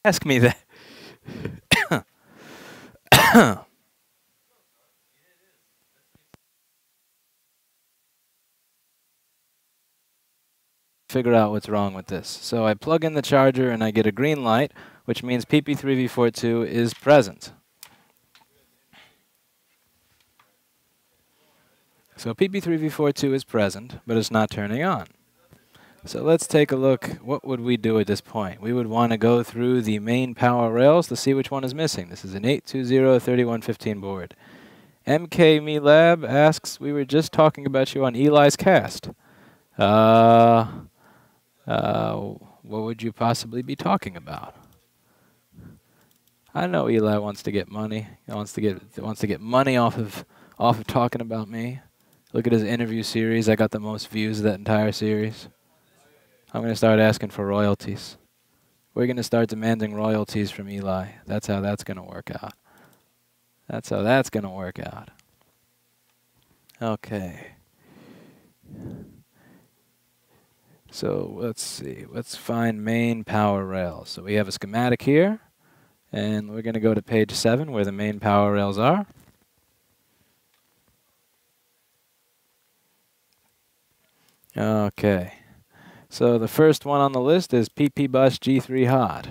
Ask me that. Figure out what's wrong with this. So I plug in the charger and I get a green light, which means PP3V42 is present. So PP3V42 is present, but it's not turning on. So let's take a look. What would we do at this point? We would want to go through the main power rails to see which one is missing. This is an 820-3115 board. MK Me Lab asks, we were just talking about you on Eli's cast. What would you possibly be talking about? I know Eli wants to get money. He wants to get money off of talking about me. Look at his interview series. I got the most views of that entire series. I'm going to start asking for royalties. We're going to start demanding royalties from Eli. That's how that's going to work out. That's how that's going to work out. Okay. So let's see. Let's find main power rails. So we have a schematic here. And we're going to go to page 7 where the main power rails are. Okay. So the first one on the list is PP Bus G3 Hot.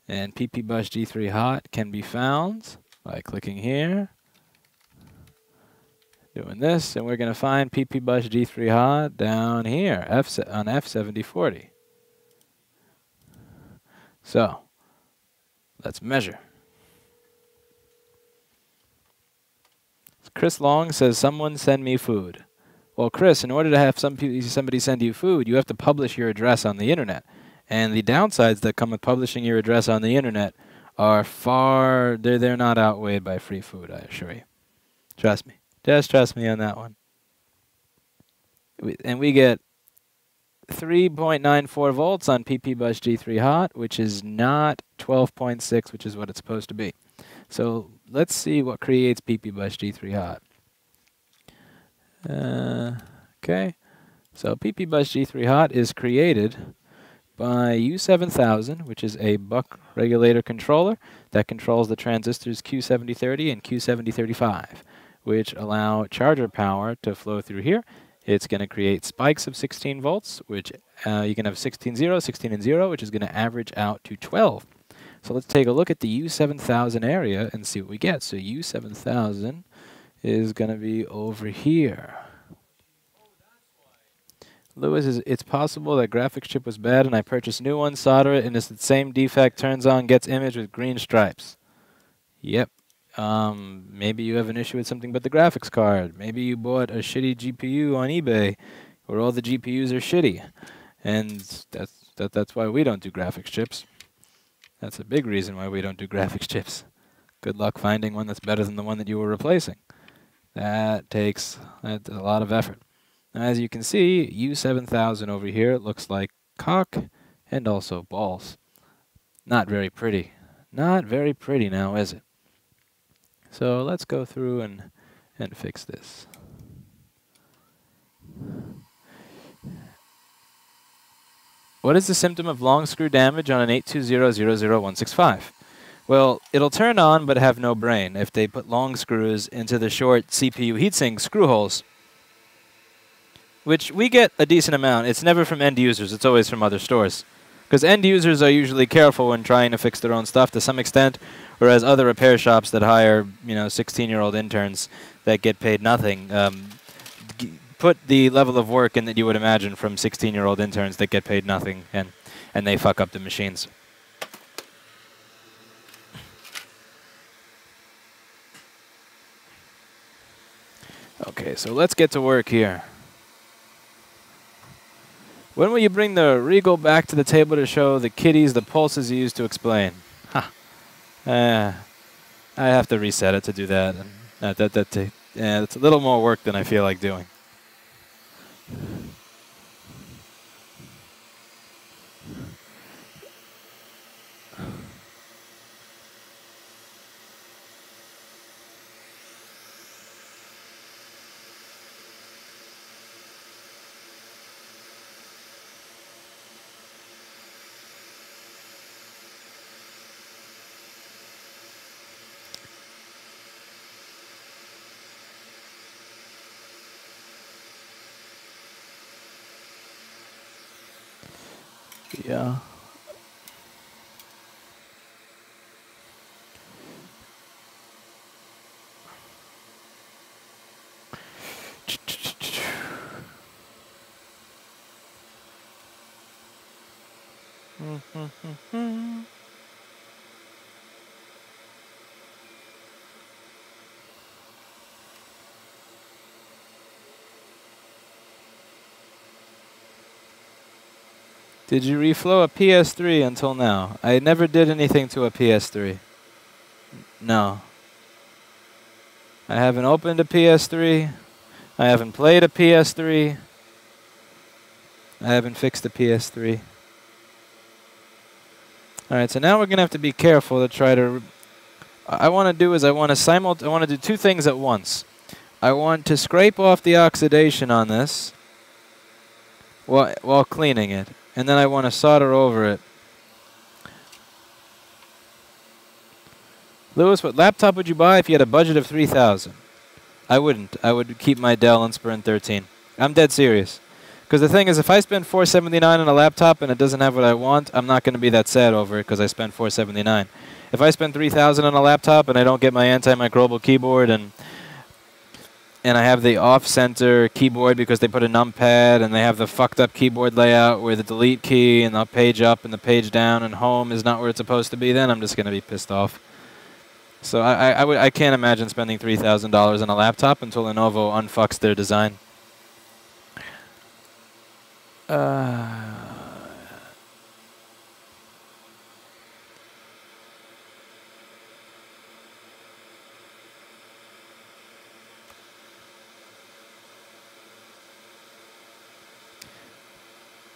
And PP Bus G3 Hot can be found by clicking here, doing this, and we're going to find PP Bus G3 Hot down here on F7040. So let's measure. Chris Long says, someone send me food. Well, Chris, in order to have somebody send you food, you have to publish your address on the internet. And the downsides that come with publishing your address on the internet are they're not outweighed by free food, I assure you. Trust me. Just trust me on that one. And we get 3.94 volts on PP Bus G3 Hot, which is not 12.6, which is what it's supposed to be. So let's see what creates PP Bus G3 Hot. Okay, so PP Bus G3 Hot is created by U7000, which is a buck regulator controller that controls the transistors Q7030 and Q7035, which allow charger power to flow through here. It's going to create spikes of 16 volts, which you can have 16, 0, 16, and 0, which is going to average out to 12. So let's take a look at the U7000 area and see what we get. So U7000 is going to be over here. Lewis is, it's possible that graphics chip was bad and I purchased new one, solder it, and it's the same defect, turns on, gets image with green stripes. Yep. Maybe you have an issue with something but the graphics card. Maybe you bought a shitty GPU on eBay where all the GPUs are shitty. And that's why we don't do graphics chips. That's a big reason why we don't do graphics chips. Good luck finding one that's better than the one that you were replacing. That's a lot of effort. Now, as you can see, U7000 over here looks like cock and also balls. Not very pretty. Not very pretty now, is it? So let's go through and fix this. What is the symptom of long screw damage on an 820-00165? Well, it'll turn on but have no brain if they put long screws into the short CPU heatsink screw holes, which we get a decent amount. It's never from end users. It's always from other stores. Because end users are usually careful when trying to fix their own stuff to some extent, whereas other repair shops that hire, 16-year-old interns that get paid nothing put the level of work in that you would imagine from 16-year-old interns that get paid nothing, and they fuck up the machines. Okay, so let's get to work here. When will you bring the Regal back to the table to show the kiddies the pulses you used to explain? Ha. I have to reset it to do that. And it's a little more work than I feel like doing. Yeah. Did you reflow a PS3 until now? I never did anything to a PS3. No. I haven't opened a PS3. I haven't played a PS3. I haven't fixed a PS3. Alright, so now we're going to have to be careful to try to... I want to do is I want to do two things at once. I want to scrape off the oxidation on this while cleaning it. And then I want to solder over it. Lewis, what laptop would you buy if you had a budget of $3,000? I wouldn't. I would keep my Dell Inspiron 13. I'm dead serious. Because the thing is, if I spend $479 on a laptop and it doesn't have what I want, I'm not going to be that sad over it because I spent $479. If I spend $3,000 on a laptop and I don't get my antimicrobial keyboard and I have the off-center keyboard because they put a numpad and they have the fucked up keyboard layout where the delete key and the page up and the page down and home is not where it's supposed to be, then I'm just going to be pissed off. So I can't imagine spending $3,000 on a laptop until Lenovo unfucks their design.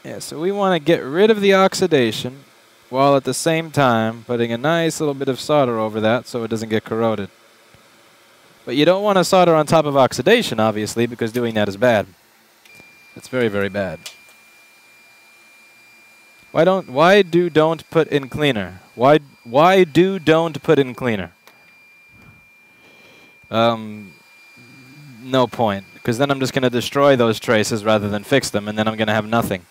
Yeah, so we want to get rid of the oxidation while at the same time putting a nice little bit of solder over that so it doesn't get corroded. But you don't want to solder on top of oxidation, obviously, because doing that is bad. It's very, very bad. Why do don't put in cleaner? Why do don't put in cleaner? No point, because then I'm just going to destroy those traces rather than fix them, and then I'm going to have nothing.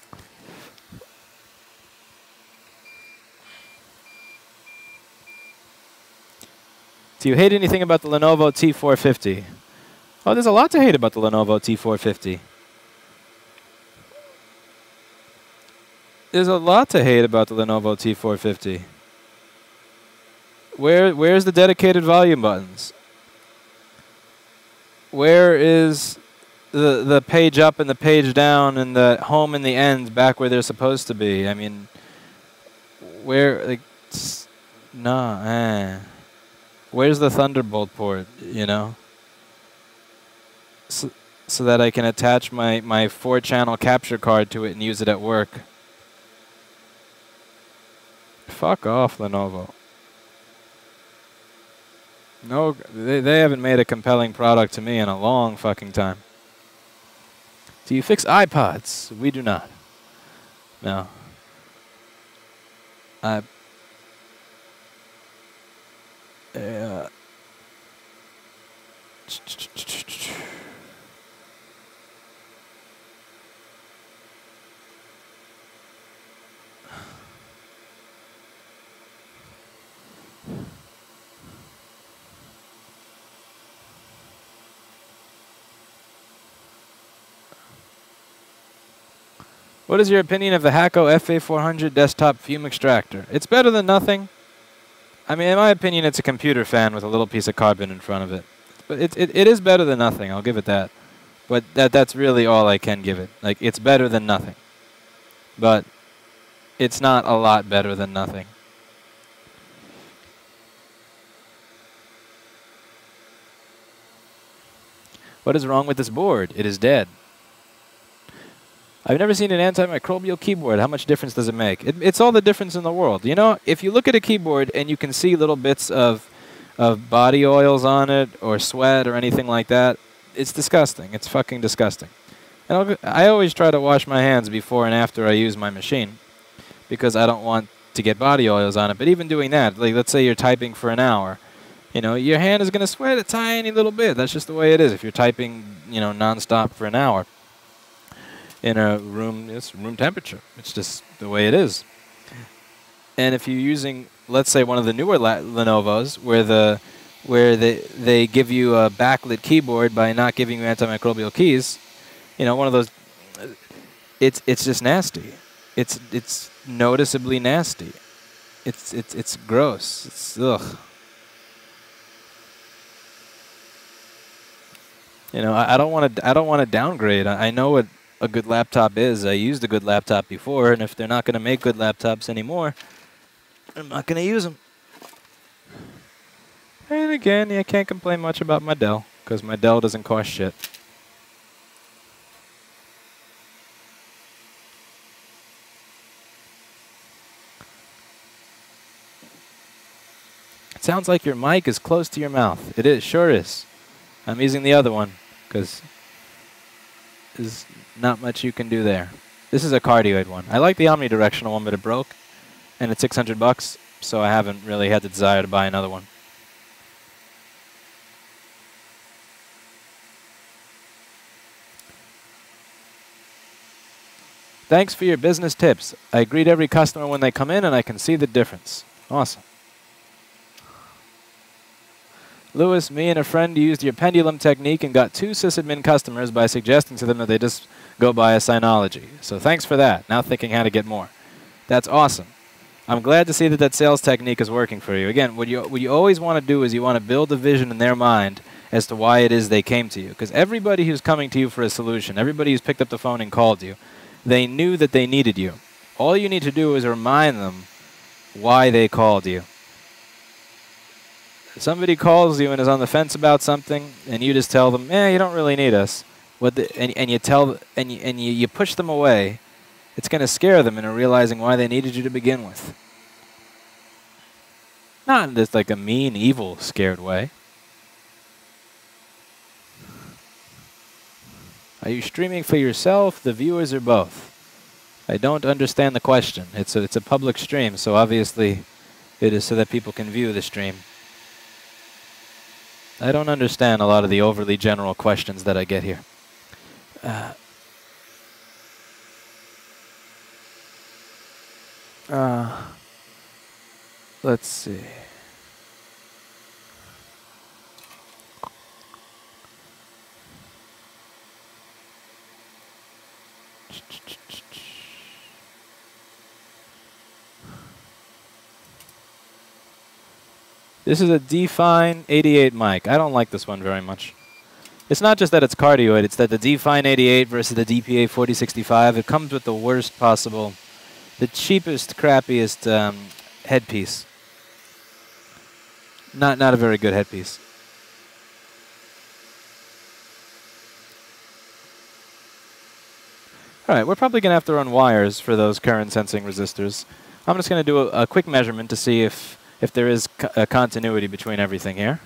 Do you hate anything about the Lenovo T450? Oh, there's a lot to hate about the Lenovo T450. There's a lot to hate about the Lenovo T450. Where's the dedicated volume buttons? Where is the page up and the page down and the home and the end back where they're supposed to be? I mean, where, like, nah, Where's the Thunderbolt port, you know? So that I can attach my 4-channel capture card to it and use it at work. Fuck off, Lenovo. No, they haven't made a compelling product to me in a long fucking time. Do you fix iPods? We do not. No. What is your opinion of the Hakko FA400 desktop fume extractor? It's better than nothing. I mean, in my opinion, it's a computer fan with a little piece of carbon in front of it. But it is better than nothing, I'll give it that. But that's really all I can give it. Like, it's better than nothing. But it's not a lot better than nothing. What is wrong with this board? It is dead. I've never seen an antimicrobial keyboard. How much difference does it make? It's all the difference in the world. You know, if you look at a keyboard and you can see little bits of body oils on it or sweat or anything like that, it's disgusting. It's fucking disgusting. And I always try to wash my hands before and after I use my machine because I don't want to get body oils on it. But even doing that, like let's say you're typing for an hour, you know, your hand is going to sweat a tiny little bit. That's just the way it is if you're typing, you know, nonstop for an hour. In a room, it's room temperature. It's just the way it is. And if you're using, let's say, one of the newer Lenovo's, where they give you a backlit keyboard by not giving you antimicrobial keys, you know, one of those, it's just nasty. It's noticeably nasty. It's gross. It's ugh. You know, I don't want to downgrade. I know what a good laptop is. I used a good laptop before, and if they're not going to make good laptops anymore, I'm not going to use them. And again, I can't complain much about my Dell, because my Dell doesn't cost shit. It sounds like your mic is close to your mouth. It is, sure is. I'm using the other one, because there's not much you can do there. This is a cardioid one. I like the omnidirectional one, but it broke, and it's $600, so I haven't really had the desire to buy another one. Thanks for your business tips. I greet every customer when they come in, and I can see the difference. Awesome. Lewis, me and a friend used your pendulum technique and got 2 sysadmin customers by suggesting to them that they just go buy a Synology. So thanks for that. Now thinking how to get more. That's awesome. I'm glad to see that that sales technique is working for you. Again, what you always want to do is you want to build a vision in their mind as to why it is they came to you. Because everybody who's coming to you for a solution, everybody who's picked up the phone and called you, they knew that they needed you. All you need to do is remind them why they called you. If somebody calls you and is on the fence about something, and you just tell them, you don't really need us, and you push them away, it's going to scare them into realizing why they needed you to begin with. Not in just like a mean, evil, scared way. Are you streaming for yourself, the viewers, or both? I don't understand the question. It's a public stream, so obviously it is so that people can view the stream. I don't understand a lot of the overly general questions that I get here. Let's see. This is a Define 88 mic. I don't like this one very much. It's not just that it's cardioid, it's that the Define 88 versus the DPA 4065, it comes with the worst possible, the cheapest, crappiest headpiece. Not a very good headpiece. Alright, we're probably going to have to run wires for those current sensing resistors. I'm just going to do a quick measurement to see if there is a continuity between everything here.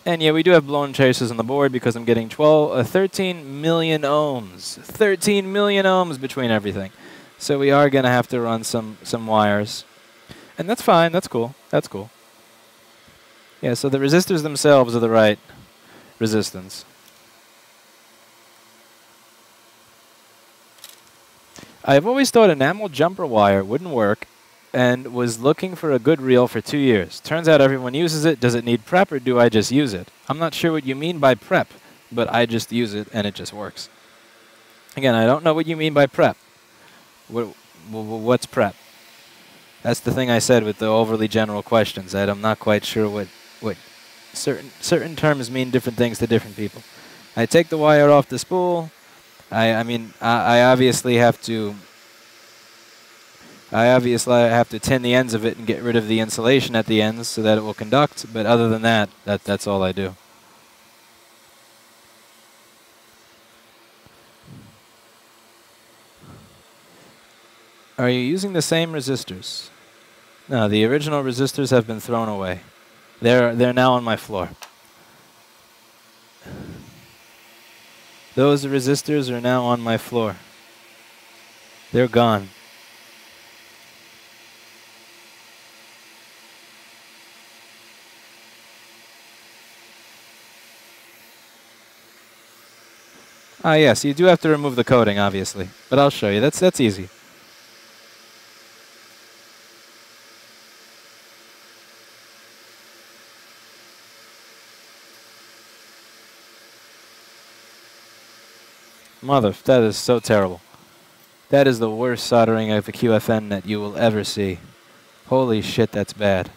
And yeah, we do have blown traces on the board because I'm getting 13 million ohms. 13 million ohms between everything. So we are going to have to run some wires. And that's fine, that's cool, that's cool. Yeah, so the resistors themselves are the right resistance. I've always thought enamel jumper wire wouldn't work and was looking for a good reel for 2 years. Turns out everyone uses it. Does it need prep or do I just use it? I'm not sure what you mean by prep, but I just use it and it just works. Again, I don't know what you mean by prep. What's prep? That's the thing I said with the overly general questions, that I'm not quite sure what certain terms mean different things to different people. I take the wire off the spool. I obviously have to tin the ends of it and get rid of the insulation at the ends so that it will conduct, but other than that, that's all I do. Are you using the same resistors? No, the original resistors have been thrown away. They're now on my floor. Those resistors are now on my floor. They're gone. Ah, yes, you do have to remove the coating, obviously. But I'll show you. That's easy. Mother, that is so terrible. That is the worst soldering of a QFN that you will ever see. Holy shit, that's bad.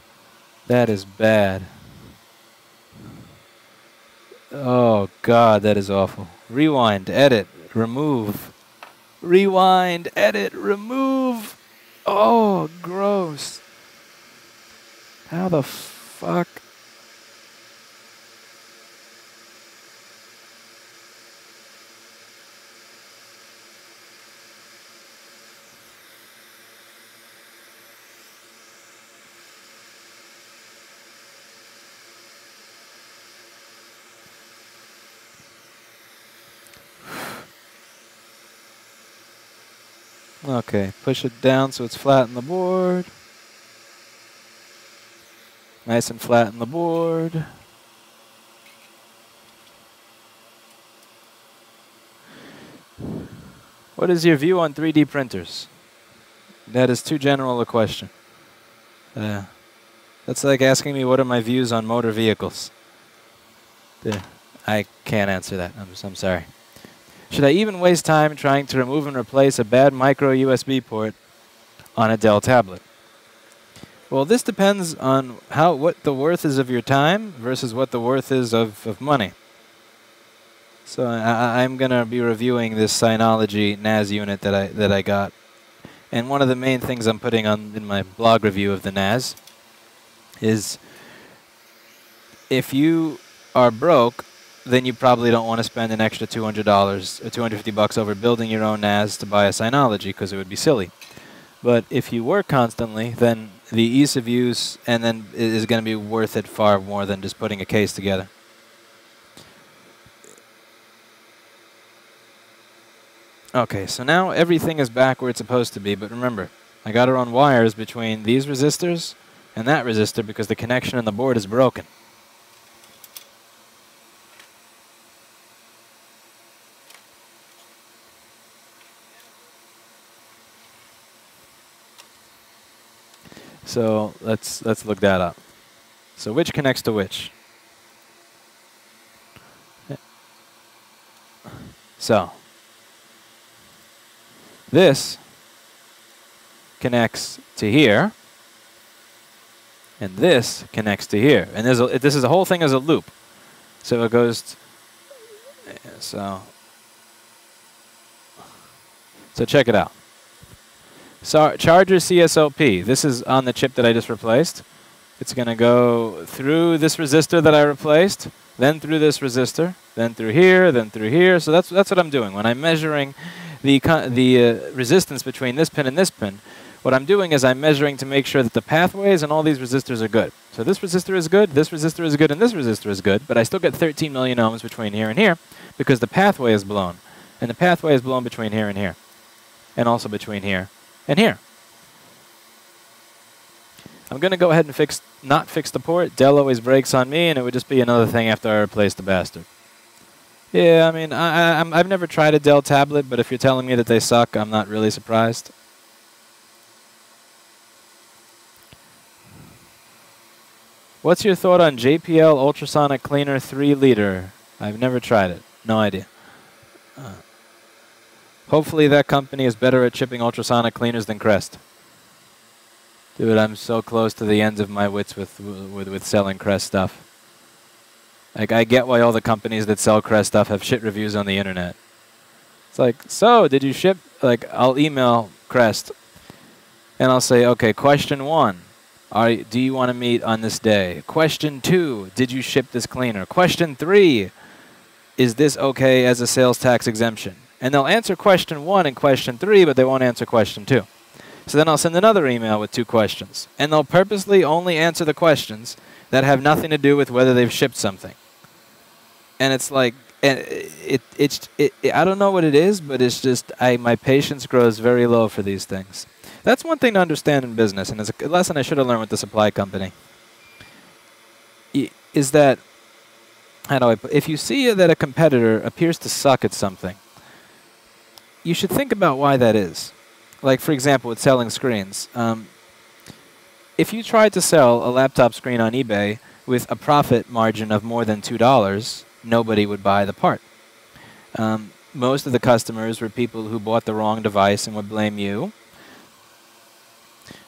That is bad. Oh god, that is awful. Rewind, edit, remove. Rewind, edit, remove. Oh, gross. How the fuck? Okay, push it down so it's flat on the board. Nice and flat on the board. What is your view on 3D printers? That is too general a question. That's like asking me what are my views on motor vehicles. I can't answer that. I'm sorry. Should I even waste time trying to remove and replace a bad micro USB port on a Dell tablet? Well, this depends on what the worth is of your time versus what the worth is of money. So I'm going to be reviewing this Synology NAS unit that I got. And one of the main things I'm putting on in my blog review of the NAS is if you are broke, then you probably don't want to spend an extra $200 or $250 over building your own NAS to buy a Synology because it would be silly. But if you work constantly, then the ease of use and then is going to be worth it far more than just putting a case together. Okay, so now everything is back where it's supposed to be, but remember, I got to run wires between these resistors and that resistor because the connection on the board is broken. So let's look that up. So which connects to which? So this connects to here, and this connects to here, and this is the whole thing is a loop. So it goes. So check it out. So charger CSOP. This is on the chip that I just replaced. It's going to go through this resistor that I replaced, then through this resistor, then through here, then through here. So that's what I'm doing when I'm measuring the resistance between this pin and this pin. What I'm doing is I'm measuring to make sure that the pathways and all these resistors are good. So this resistor is good, this resistor is good, and this resistor is good, but I still get 13 million ohms between here and here because the pathway is blown. And the pathway is blown between here and here, and also between here and here. I'm going to go ahead and not fix the port. Dell always breaks on me, and it would just be another thing after I replace the bastard. Yeah, I mean, I've never tried a Dell tablet, but if you're telling me that they suck, I'm not really surprised. What's your thought on JPL Ultrasonic Cleaner 3 liter? I've never tried it. No idea. Hopefully that company is better at shipping ultrasonic cleaners than Crest. Dude, I'm so close to the ends of my wits with selling Crest stuff. Like, I get why all the companies that sell Crest stuff have shit reviews on the internet. It's like, so, did you ship? Like, I'll email Crest, and I'll say, okay, question 1, do you want to meet on this day? Question 2, did you ship this cleaner? Question 3, is this okay as a sales tax exemption? And they'll answer question 1 and question 3, but they won't answer question 2. So then I'll send another email with 2 questions. And they'll purposely only answer the questions that have nothing to do with whether they've shipped something. And it's like, I don't know what it is, but it's just, my patience grows very low for these things. That's one thing to understand in business, and it's a lesson I should have learned with the supply company. Is that, how do I put, if you see that a competitor appears to suck at something, you should think about why that is. Like, for example, with selling screens. If you tried to sell a laptop screen on eBay with a profit margin of more than $2, nobody would buy the part. Most of the customers were people who bought the wrong device and would blame you,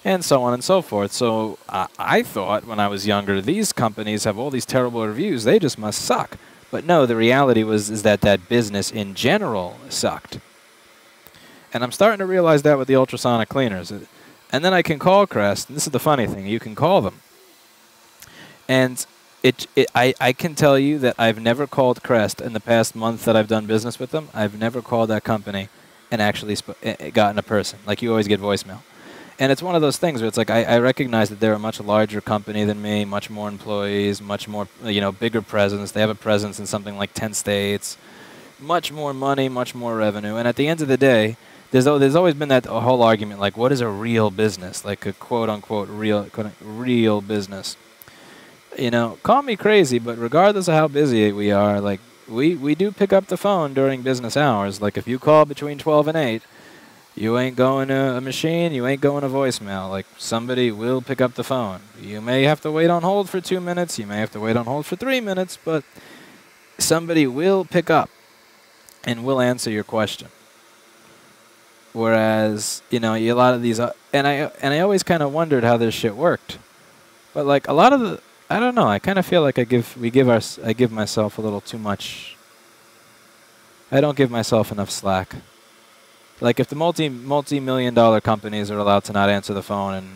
and so on and so forth. So I thought when I was younger, these companies have all these terrible reviews, they just must suck. But no, the reality is that business in general sucked. And I'm starting to realize that with the ultrasonic cleaners. And then I can call Crest, and this is the funny thing, you can call them. And I can tell you that I've never called Crest in the past month that I've done business with them. I've never called that company and actually gotten a person. Like, you always get voicemail. And it's one of those things where it's like I recognize that they're a much larger company than me, much more employees, much more, bigger presence. They have a presence in something like 10 states, much more money, much more revenue. And at the end of the day, there's always been that whole argument, like, what is a real business? Like a quote-unquote real business. Call me crazy, but regardless of how busy we are, like, we do pick up the phone during business hours. Like, if you call between 12 and 8, you ain't going to a machine, you ain't going to voicemail. Like, somebody will pick up the phone. You may have to wait on hold for 2 minutes, you may have to wait on hold for 3 minutes, but somebody will pick up and will answer your question. Whereas, a lot of these, and I always kind of wondered how this shit worked. But like a lot of the, I don't know, I kind of feel like I give myself a little too much. I don't give myself enough slack. Like, if the multi-million-dollar companies are allowed to not answer the phone and,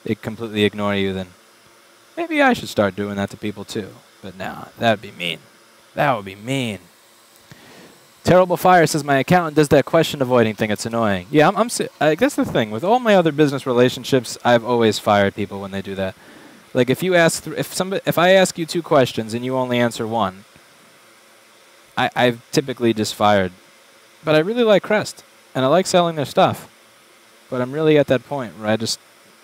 they completely ignore you, then maybe I should start doing that to people too. But nah, that'd be mean. That would be mean. Terrible Fire says, my accountant does that question avoiding thing. It's annoying. Yeah, that's the thing. With all my other business relationships, I've always fired people when they do that. Like, if I ask you 2 questions and you only answer 1, I've typically just fired. But I really like Crest, and I like selling their stuff. But I'm really at that point where I just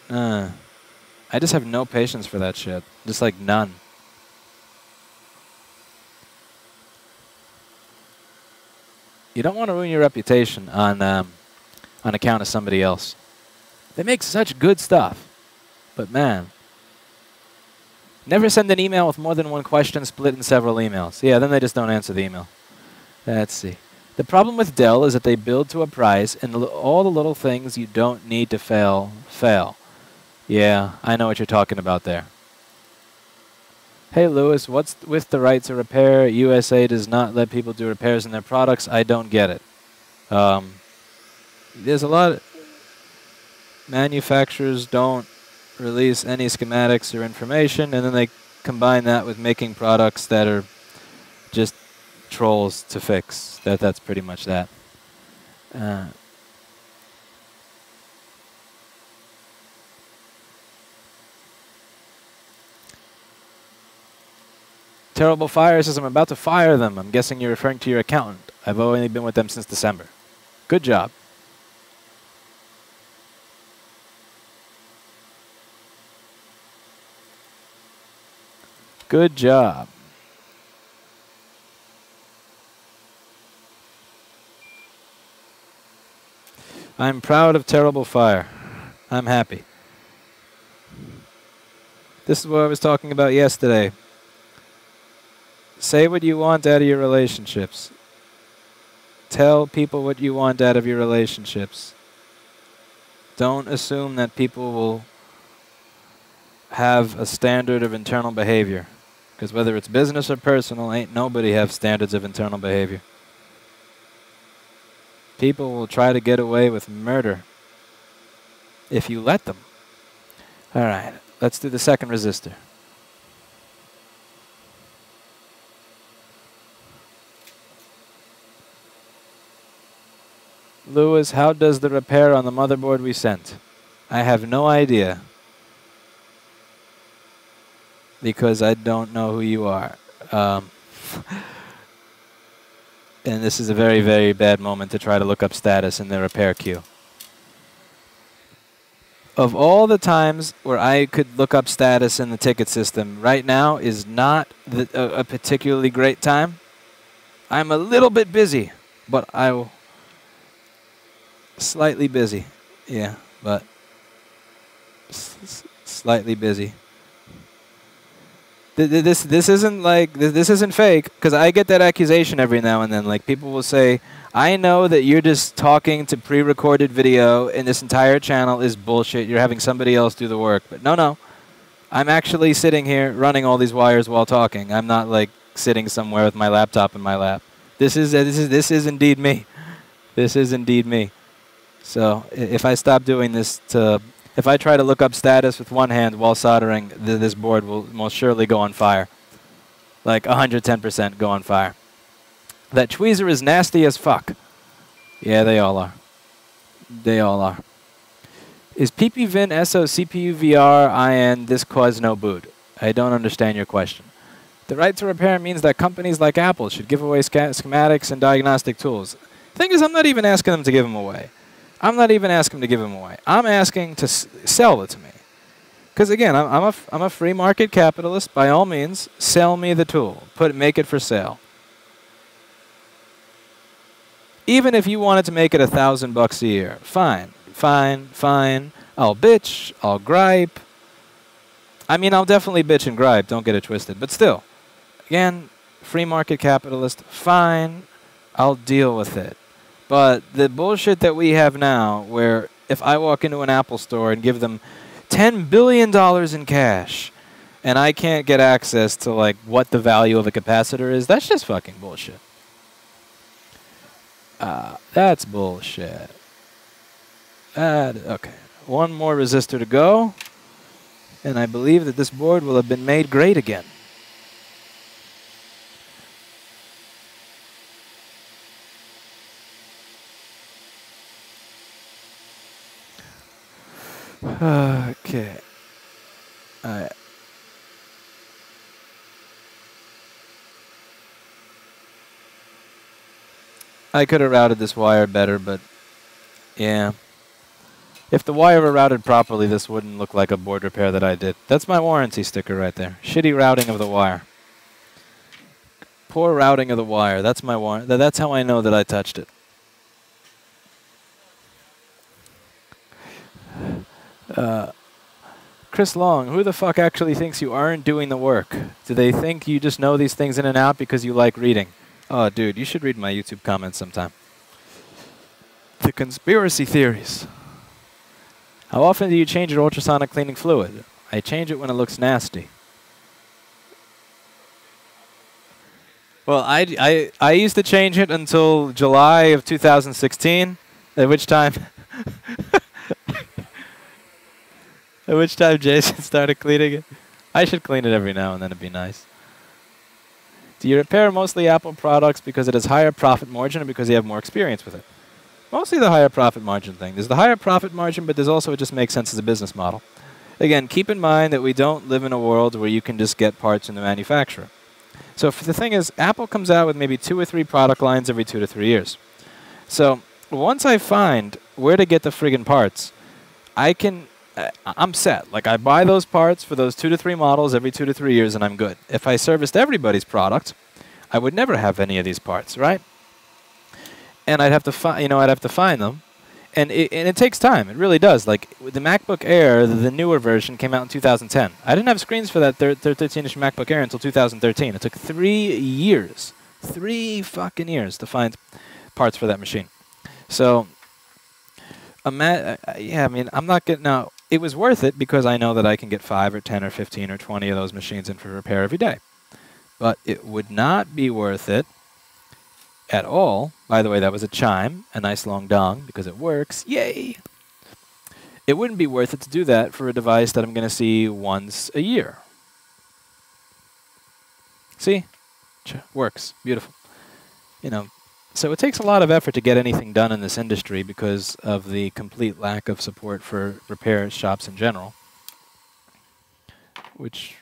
have no patience for that shit. Just like none. You don't want to ruin your reputation on account of somebody else. They make such good stuff. But man, never send an email with more than 1 question split in several emails. Yeah, then they just don't answer the email. Let's see. The problem with Dell is that they build to a price, and all the little things you don't need to fail. Yeah, I know what you're talking about there. Hey Lewis, what's with the right to repair? USA does not let people do repairs in their products. I don't get it. There's a lot of manufacturers don't release any schematics or information, and then they combine that with making products that are just trolls to fix. That's pretty much that. Terrible Fire says, I'm about to fire them. I'm guessing you're referring to your accountant. I've only been with them since December. Good job. Good job. I'm proud of Terrible Fire. I'm happy. This is what I was talking about yesterday. Say what you want out of your relationships. Tell people what you want out of your relationships. Don't assume that people will have a standard of internal behavior. Because whether it's business or personal, ain't nobody have standards of internal behavior. People will try to get away with murder if you let them. All right, let's do the second resistor. Lewis, how does the repair on the motherboard we sent? I have no idea. Because I don't know who you are. And this is a very, very bad moment to try to look up status in the repair queue. Of all the times where I could look up status in the ticket system, right now is not a particularly great time. I'm a little bit busy. but slightly busy. Yeah, but slightly busy. This isn't like this isn't fake, because I get that accusation every now and then. Like, people will say, I know that you're just talking to pre-recorded video and this entire channel is bullshit. You're having somebody else do the work. But no. I'm actually sitting here running all these wires while talking. I'm not like sitting somewhere with my laptop in my lap. This is indeed me. This is indeed me. So if I stop doing this if I try to look up status with one hand while soldering, this board will most surely go on fire. Like 110% go on fire. That tweezer is nasty as fuck. Yeah, they all are. They all are. Is PPVin SO CPU VR IN this cause no boot? I don't understand your question. The right to repair means that companies like Apple should give away schematics and diagnostic tools. The thing is, I'm not even asking them to give them away. I'm not even asking to give them away. I'm asking to sell it to me. Because again, I'm a free market capitalist. By all means, sell me the tool. Make it for sale. Even if you wanted to make it $1,000 a year, fine. I'll bitch. I'll gripe. I mean, I'll definitely bitch and gripe. Don't get it twisted. But still, again, free market capitalist. Fine. I'll deal with it. But the bullshit that we have now, where if I walk into an Apple store and give them $10 billion in cash, and I can't get access to like what the value of a capacitor is, that's just fucking bullshit. That's bullshit. Okay, one more resistor to go, and I believe that this board will have been made great again. Okay. I could have routed this wire better, but yeah. If the wire were routed properly, this wouldn't look like a board repair that I did. That's my warranty sticker right there. Shitty routing of the wire. Poor routing of the wire. That's my warranty. That's how I know that I touched it. Chris Long, who the fuck actually thinks you aren't doing the work? Do they think you just know these things in and out because you like reading? Oh, dude, you should read my YouTube comments sometime. The conspiracy theories. How often do you change your ultrasonic cleaning fluid? I change it when it looks nasty. Well, I used to change it until July of 2016, at which time Jason started cleaning it. I should clean it every now and then, it'd be nice. Do you repair mostly Apple products because it has higher profit margin or because you have more experience with it? Mostly the higher profit margin thing. There's the higher profit margin, but there's also it just makes sense as a business model. Again, keep in mind that we don't live in a world where you can just get parts from the manufacturer. So the thing is, Apple comes out with maybe 2 or 3 product lines every 2 to 3 years. So once I find where to get the friggin' parts, I'm set. Like, I buy those parts for those 2 to 3 models every 2 to 3 years, and I'm good. If I serviced everybody's product, I would never have any of these parts, right? And I'd have to find them, and it takes time. It really does. Like the MacBook Air, the newer version came out in 2010. I didn't have screens for that 13-inch MacBook Air until 2013. It took 3 years, 3 fucking years to find parts for that machine. So, yeah, I mean, I'm not getting now. It was worth it because I know that I can get 5 or 10 or 15 or 20 of those machines in for repair every day. But it would not be worth it at all. By the way, that was a chime, a nice long dong, because it works. Yay! It wouldn't be worth it to do that for a device that I'm going to see once a year. See? Works. Beautiful. You know, so it takes a lot of effort to get anything done in this industry because of the complete lack of support for repair shops in general. Which...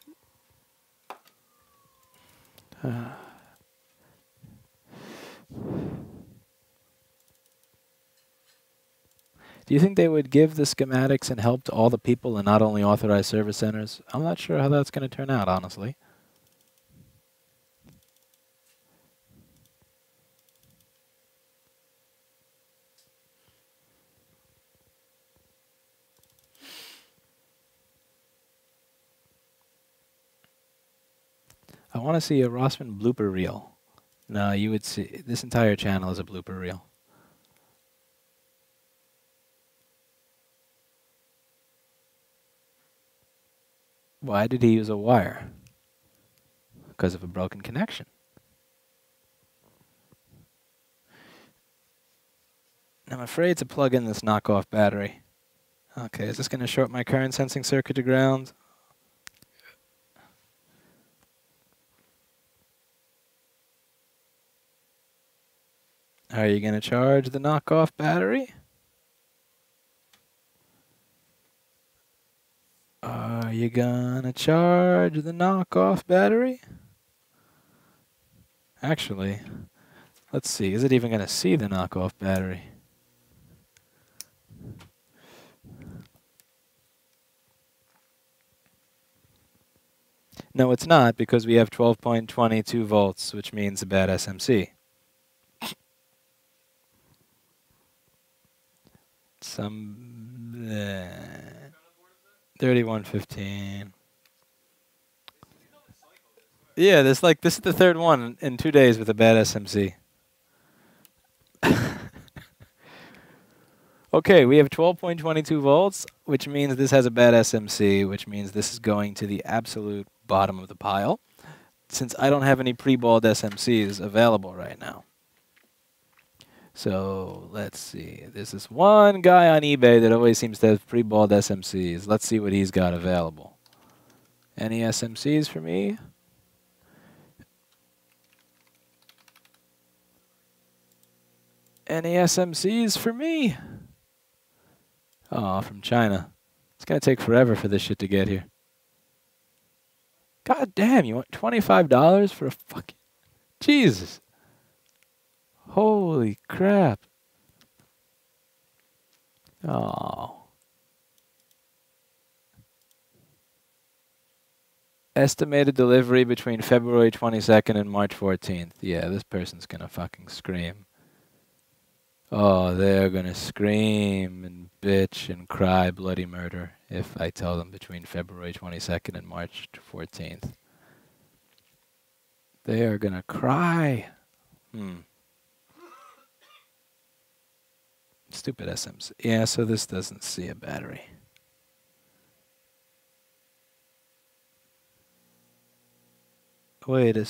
Do you think they would give the schematics and help to all the people and not only authorized service centers? I'm not sure how that's going to turn out, honestly. I want to see a Rossman blooper reel. No, you would see, this entire channel is a blooper reel. Why did he use a wire? Because of a broken connection. I'm afraid to plug in this knockoff battery. Okay, is this going to short my current sensing circuit to ground? Are you going to charge the knockoff battery? Are you going to charge the knockoff battery? Actually, let's see. Is it even going to see the knockoff battery? No, it's not, because we have 12.22 volts, which means a bad SMC. Some 3115. Yeah, this is the third one in 2 days with a bad SMC. Okay, we have 12.22 volts, which means this has a bad SMC, which means this is going to the absolute bottom of the pile, since I don't have any pre-balled SMCs available right now. So let's see. There's this one guy on eBay that always seems to have pre-balled SMCs. Let's see what he's got available. Any SMCs for me? Any SMCs for me? Oh, from China. It's going to take forever for this shit to get here. God damn, you want $25 for a fucking... Jesus. Holy crap. Oh. Estimated delivery between February 22nd and March 14th. Yeah, this person's going to fucking scream. Oh, they're going to scream and bitch and cry bloody murder if I tell them between February 22nd and March 14th. They are going to cry. Stupid SMC. Yeah, so this doesn't see a battery. Wait a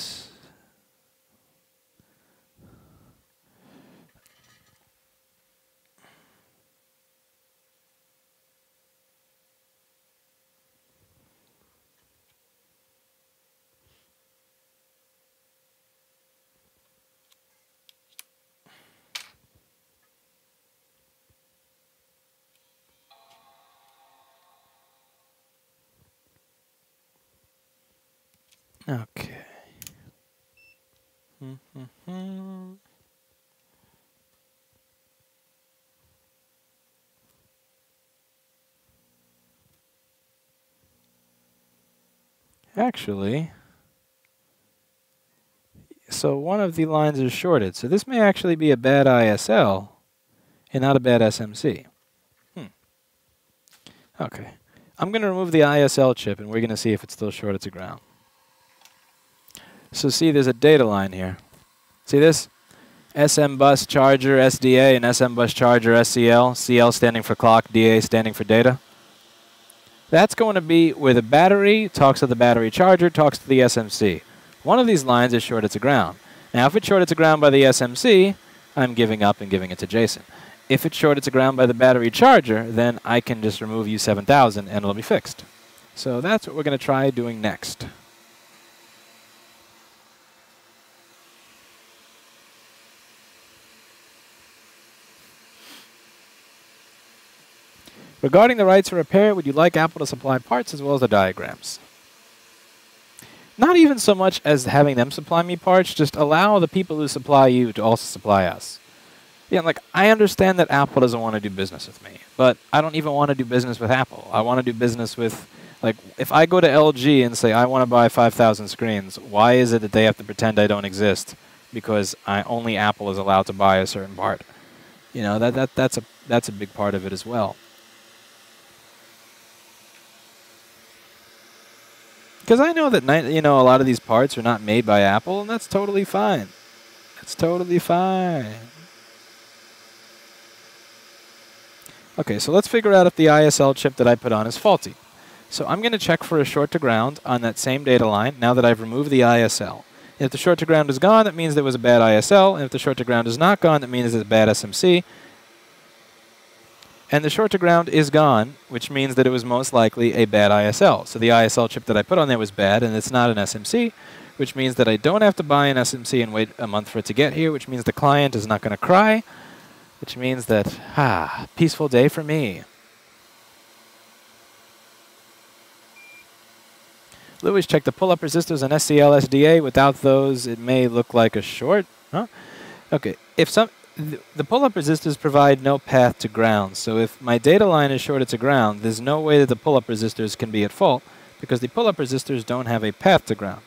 Okay. Actually, so one of the lines is shorted. So this may actually be a bad ISL and not a bad SMC. Okay. I'm going to remove the ISL chip, and we're going to see if it's still shorted to ground. So see, there's a data line here. See this? SM bus charger SDA and SM bus charger SCL. CL standing for clock, DA standing for data. That's going to be where the battery talks to the battery charger, talks to the SMC. One of these lines is shorted to ground. Now, if it's shorted to ground by the SMC, I'm giving up and giving it to Jason. If it's shorted to ground by the battery charger, then I can just remove U7000 and it'll be fixed. So that's what we're going to try doing next. Regarding the rights to repair, would you like Apple to supply parts as well as the diagrams? Not even so much as having them supply me parts, just allow the people who supply you to also supply us. Yeah, like, I understand that Apple doesn't want to do business with me, but I don't even want to do business with Apple. I want to do business with, like, if I go to LG and say I want to buy 5,000 screens, why is it that they have to pretend I don't exist? Because only Apple is allowed to buy a certain part. You know, that's a big part of it as well. Because I know that a lot of these parts are not made by Apple, and that's totally fine. That's totally fine. Okay, so let's figure out if the ISL chip that I put on is faulty. So I'm going to check for a short to ground on that same data line now that I've removed the ISL. If the short to ground is gone, that means there was a bad ISL, and if the short to ground is not gone, that means it's a bad SMC. And the short to ground is gone, which means that it was most likely a bad ISL. So the ISL chip that I put on there was bad, and it's not an SMC, which means that I don't have to buy an SMC and wait a month for it to get here, which means the client is not going to cry, which means that, peaceful day for me. Louis, check the pull-up resistors on SCL SDA. Without those, it may look like a short. Huh? Okay, the pull-up resistors provide no path to ground. So if my data line is shorted to ground, there's no way that the pull-up resistors can be at fault because the pull-up resistors don't have a path to ground.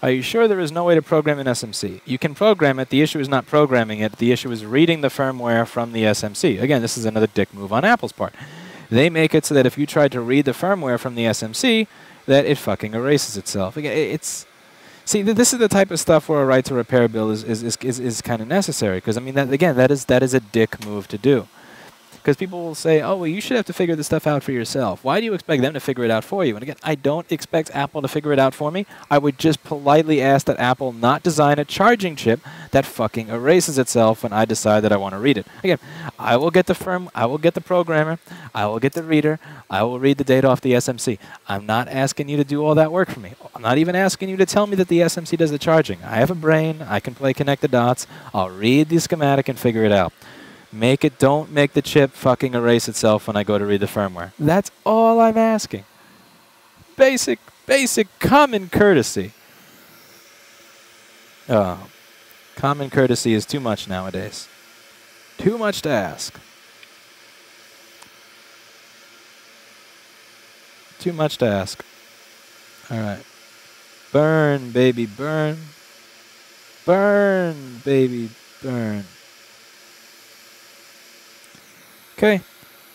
Are you sure there is no way to program an SMC? You can program it. The issue is not programming it. The issue is reading the firmware from the SMC. Again, this is another dick move on Apple's part. They make it so that if you try to read the firmware from the SMC, that it fucking erases itself. Again, see, this is the type of stuff where a right to repair bill is kind of necessary. Because I mean, that is a dick move to do. Because people will say, oh, well, you should have to figure this stuff out for yourself. Why do you expect them to figure it out for you? And again, I don't expect Apple to figure it out for me. I would just politely ask that Apple not design a charging chip that fucking erases itself when I decide that I want to read it. Again, I will get the I will get the programmer, I will get the reader, I will read the data off the SMC. I'm not asking you to do all that work for me. I'm not even asking you to tell me that the SMC does the charging. I have a brain, I can connect the dots, I'll read the schematic and figure it out. Don't make the chip fucking erase itself when I go to read the firmware. That's all I'm asking. Basic common courtesy. Oh, common courtesy is too much nowadays. Too much to ask. Too much to ask. All right. Burn, baby, burn. Burn, baby, burn. Okay,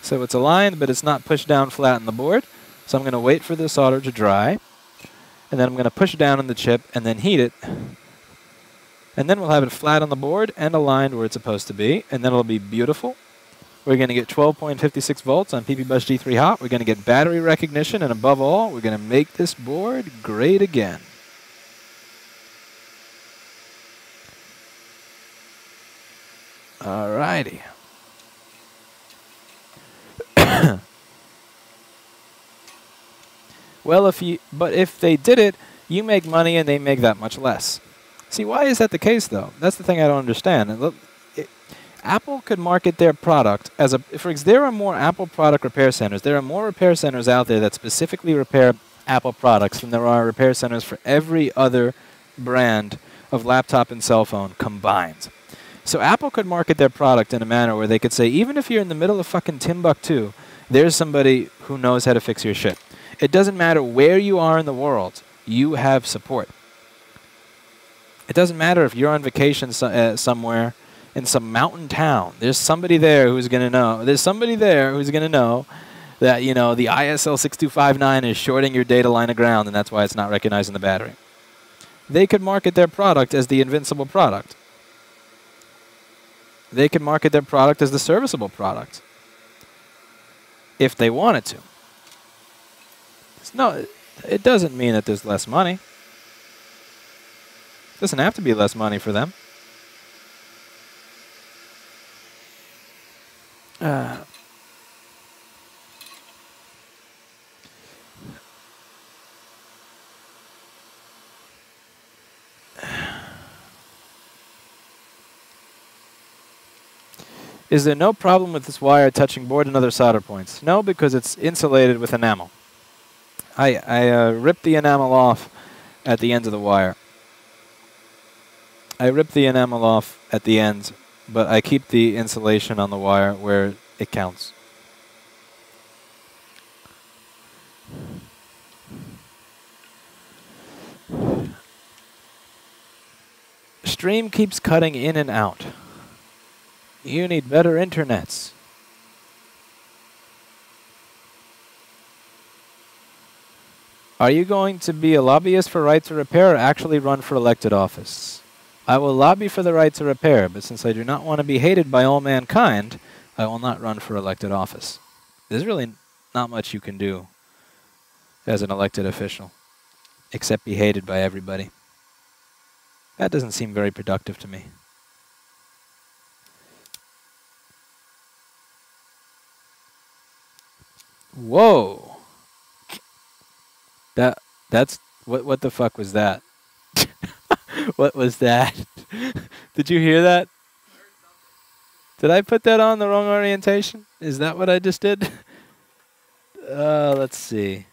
so it's aligned, but it's not pushed down flat on the board. So I'm going to wait for the solder to dry, and then I'm going to push down on the chip and then heat it. And then we'll have it flat on the board and aligned where it's supposed to be, and then it'll be beautiful. We're going to get 12.56 volts on PPBus G3 Hot. We're going to get battery recognition, and above all, we're going to make this board great again. Alrighty. Well, if they did it, you make money and they make that much less. See, why is that the case, though? That's the thing I don't understand. And look, Apple could market their product as there are more Apple product repair centers. There are more repair centers out there that specifically repair Apple products than there are repair centers for every other brand of laptop and cell phone combined. So Apple could market their product in a manner where they could say, even if you're in the middle of fucking Timbuktu, there's somebody who knows how to fix your shit. It doesn't matter where you are in the world, you have support. It doesn't matter if you're on vacation somewhere in some mountain town. There's somebody there who's going to know. There's somebody there who's going to know that, the ISL 6259 is shorting your data line of ground, and that's why it's not recognizing the battery. They could market their product as the invincible product. They could market their product as the serviceable product if they wanted to. No, it doesn't mean that there's less money. It doesn't have to be less money for them. Is there no problem with this wire touching board and other solder points? No, because it's insulated with enamel. I ripped the enamel off at the ends of the wire. I ripped the enamel off at the ends, but I keep the insulation on the wire where it counts. Stream keeps cutting in and out. You need better internets. Are you going to be a lobbyist for right to repair or actually run for elected office? I will lobby for the right to repair, but since I do not want to be hated by all mankind, I will not run for elected office. There's really not much you can do as an elected official, except be hated by everybody. That doesn't seem very productive to me. Whoa! That's what the fuck was that? What was that? Did you hear that? Did I put that on the wrong orientation? Is that what I just did? Let's see.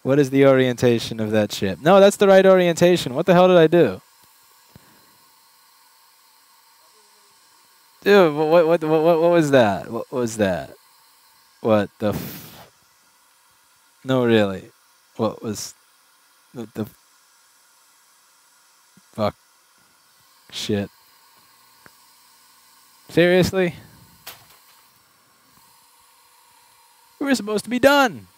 What is the orientation of that ship? No, that's the right orientation. What the hell did I do? Dude, what was that? What was that? What the No, really. What the fuck? Shit. Seriously? We were supposed to be done.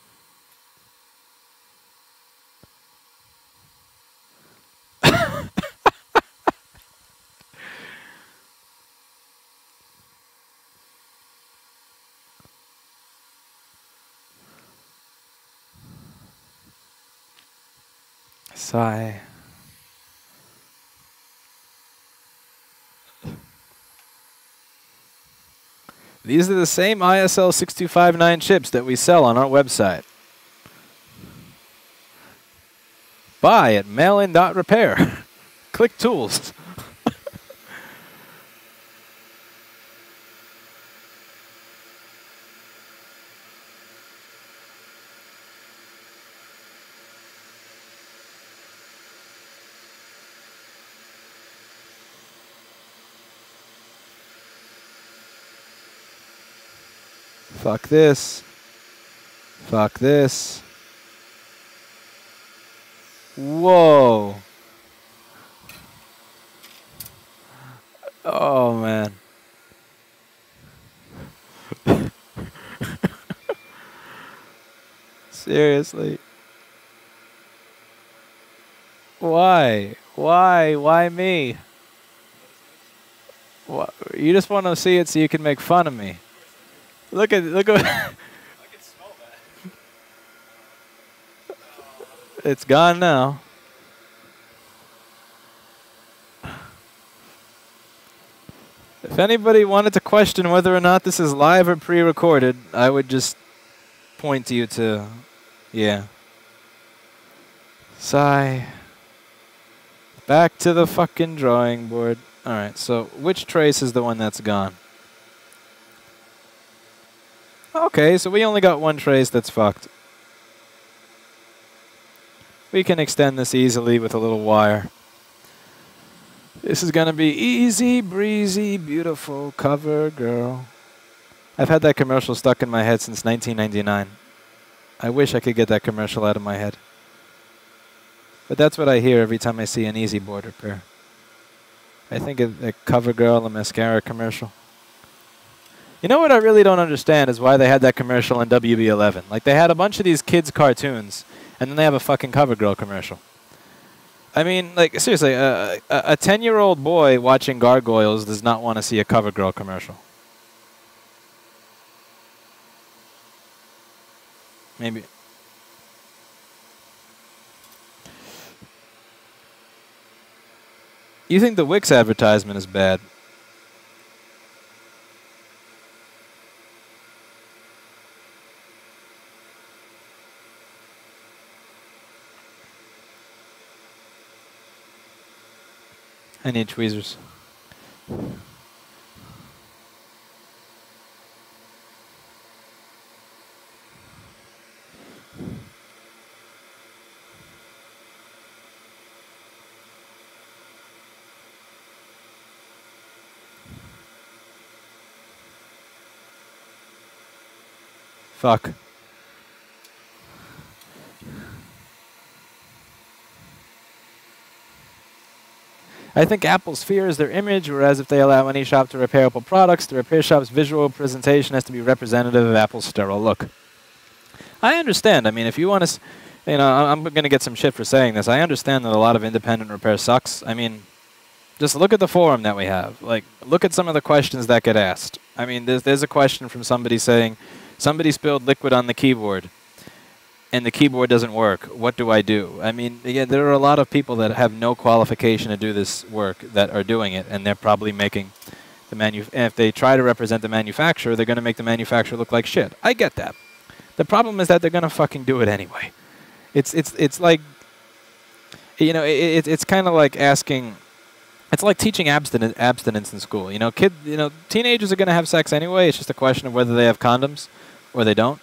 Sigh. These are the same ISL 6259 chips that we sell on our website. Buy at mailin.repair. Click tools. Fuck this. Fuck this. Whoa. Oh, man. Seriously. Why? Why me? What? You just want to see it so you can make fun of me. Look at I can smell that. It's gone now. If anybody wanted to question whether or not this is live or pre-recorded, I would just point you to, yeah. Sigh. Back to the fucking drawing board. Alright, so which trace is the one that's gone? Okay, so we only got one trace that's fucked. We can extend this easily with a little wire. This is gonna be easy, breezy, beautiful cover girl. I've had that commercial stuck in my head since 1999. I wish I could get that commercial out of my head. But that's what I hear every time I see an easy board repair. I think of a cover girl, a mascara commercial. You know what I really don't understand is why they had that commercial in WB11. Like, they had a bunch of these kids' cartoons, and then they have a fucking CoverGirl commercial. I mean, like, seriously, a 10-year-old boy watching Gargoyles does not want to see a CoverGirl commercial. Maybe. You think the Wix advertisement is bad? I need tweezers. Fuck. I think Apple's fear is their image, whereas if they allow any shop to repair Apple products, the repair shop's visual presentation has to be representative of Apple's sterile look. I understand. I mean, if you want to, You know, I'm going to get some shit for saying this. I understand that a lot of independent repair sucks. I mean, just look at the forum that we have. Like, look at some of the questions that get asked. I mean, there's a question from somebody saying, somebody spilled liquid on the keyboard, and the keyboard doesn't work. What do I do? I mean, yeah, there are a lot of people that have no qualification to do this work that are doing it, and they're probably making the and if they try to represent the manufacturer, they're going to make the manufacturer look like shit. I get that. The problem is that they're going to fucking do it anyway. It's like, you know, it's kind of like asking. It's like teaching abstinence in school. You know, teenagers are going to have sex anyway. It's just a question of whether they have condoms or they don't.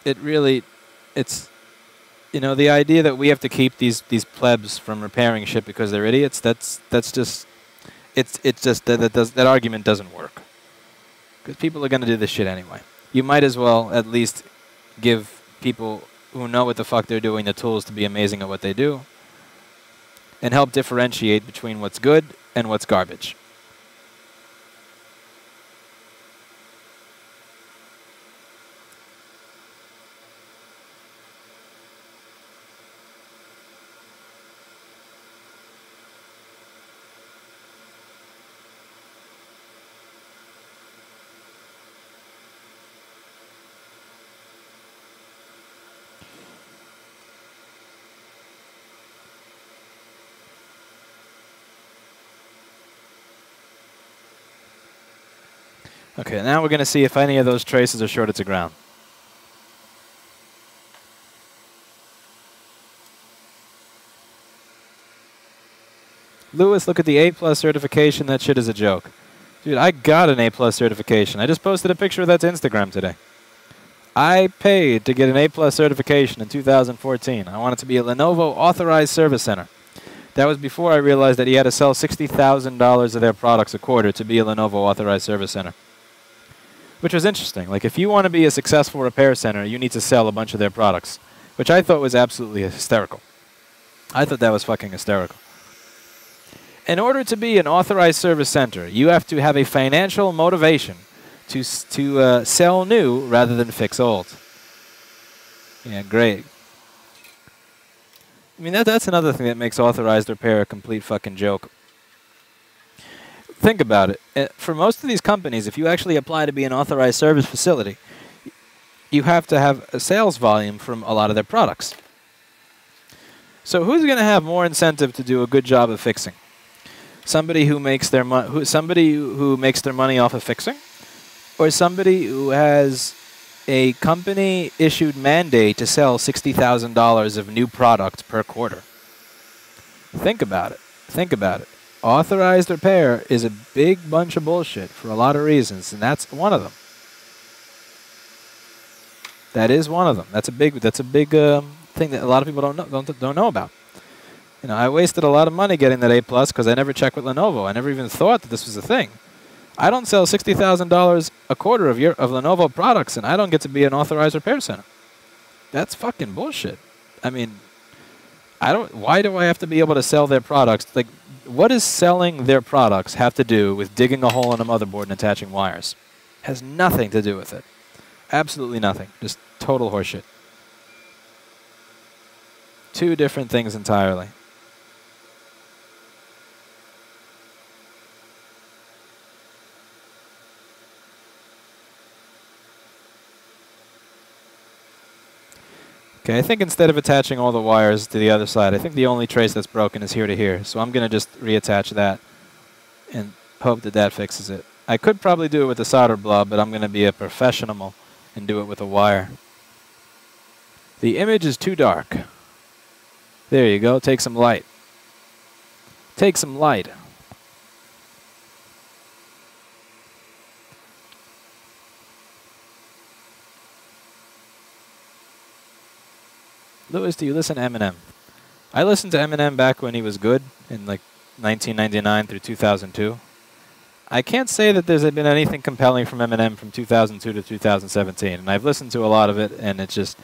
It's, you know, the idea that we have to keep these plebs from repairing shit because they're idiots. That's just, that argument doesn't work. Because people are going to do this shit anyway. You might as well at least give people who know what the fuck they're doing the tools to be amazing at what they do, and help differentiate between what's good and what's garbage. Okay, now we're going to see if any of those traces are shorted to ground. Lewis, look at the A+ certification. That shit is a joke. Dude, I got an A+ certification. I just posted a picture of that to Instagram today. I paid to get an A+ certification in 2014. I wanted to be a Lenovo authorized service center. That was before I realized that you had to sell $60,000 of their products a quarter to be a Lenovo authorized service center. Which was interesting. Like, if you want to be a successful repair center, you need to sell a bunch of their products. Which I thought was absolutely hysterical. I thought that was fucking hysterical. In order to be an authorized service center, you have to have a financial motivation to sell new rather than fix old. Yeah, great. I mean, that's another thing that makes authorized repair a complete fucking joke. Think about it. For most of these companies, if you actually apply to be an authorized service facility, you have to have a sales volume from a lot of their products. So who's going to have more incentive to do a good job of fixing? Somebody who makes their who makes their money off of fixing, or somebody who has a company-issued mandate to sell $60,000 of new products per quarter? Think about it. Think about it. Authorized repair is a big bunch of bullshit for a lot of reasons, and that's one of them. That is one of them. That's a big thing that a lot of people don't know about. You know, I wasted a lot of money getting that A+ because I never checked with Lenovo. I never even thought that this was a thing. I don't sell $60,000 a quarter of Lenovo products, and I don't get to be an authorized repair center. That's fucking bullshit. I mean, why do I have to be able to sell their products? Like, what does selling their products have to do with digging a hole in a motherboard and attaching wires? Has nothing to do with it. Absolutely nothing. Just total horseshit. Two different things entirely. Okay, I think instead of attaching all the wires to the other side, I think the only trace that's broken is here to here. So I'm going to just reattach that and hope that that fixes it. I could probably do it with a solder blob, but I'm going to be a professional and do it with a wire. The image is too dark. There you go. Take some light. Take some light. Lewis, do you listen to Eminem? I listened to Eminem back when he was good, in like 1999 through 2002. I can't say that there's been anything compelling from Eminem from 2002 to 2017, and I've listened to a lot of it, and it's just,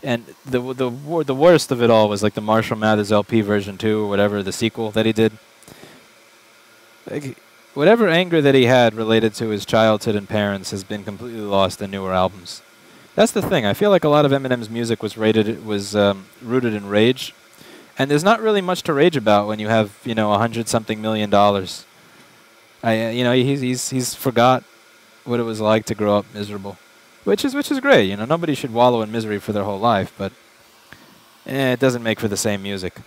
and the worst of it all was like the Marshall Mathers LP version 2 or whatever, the sequel that he did. Like, whatever anger that he had related to his childhood and parents has been completely lost in newer albums. That's the thing. I feel like a lot of Eminem's music was rooted in rage, and there's not really much to rage about when you have, you know, $100-something million. You know, he's forgot what it was like to grow up miserable, which is great. You know, nobody should wallow in misery for their whole life, but it doesn't make for the same music.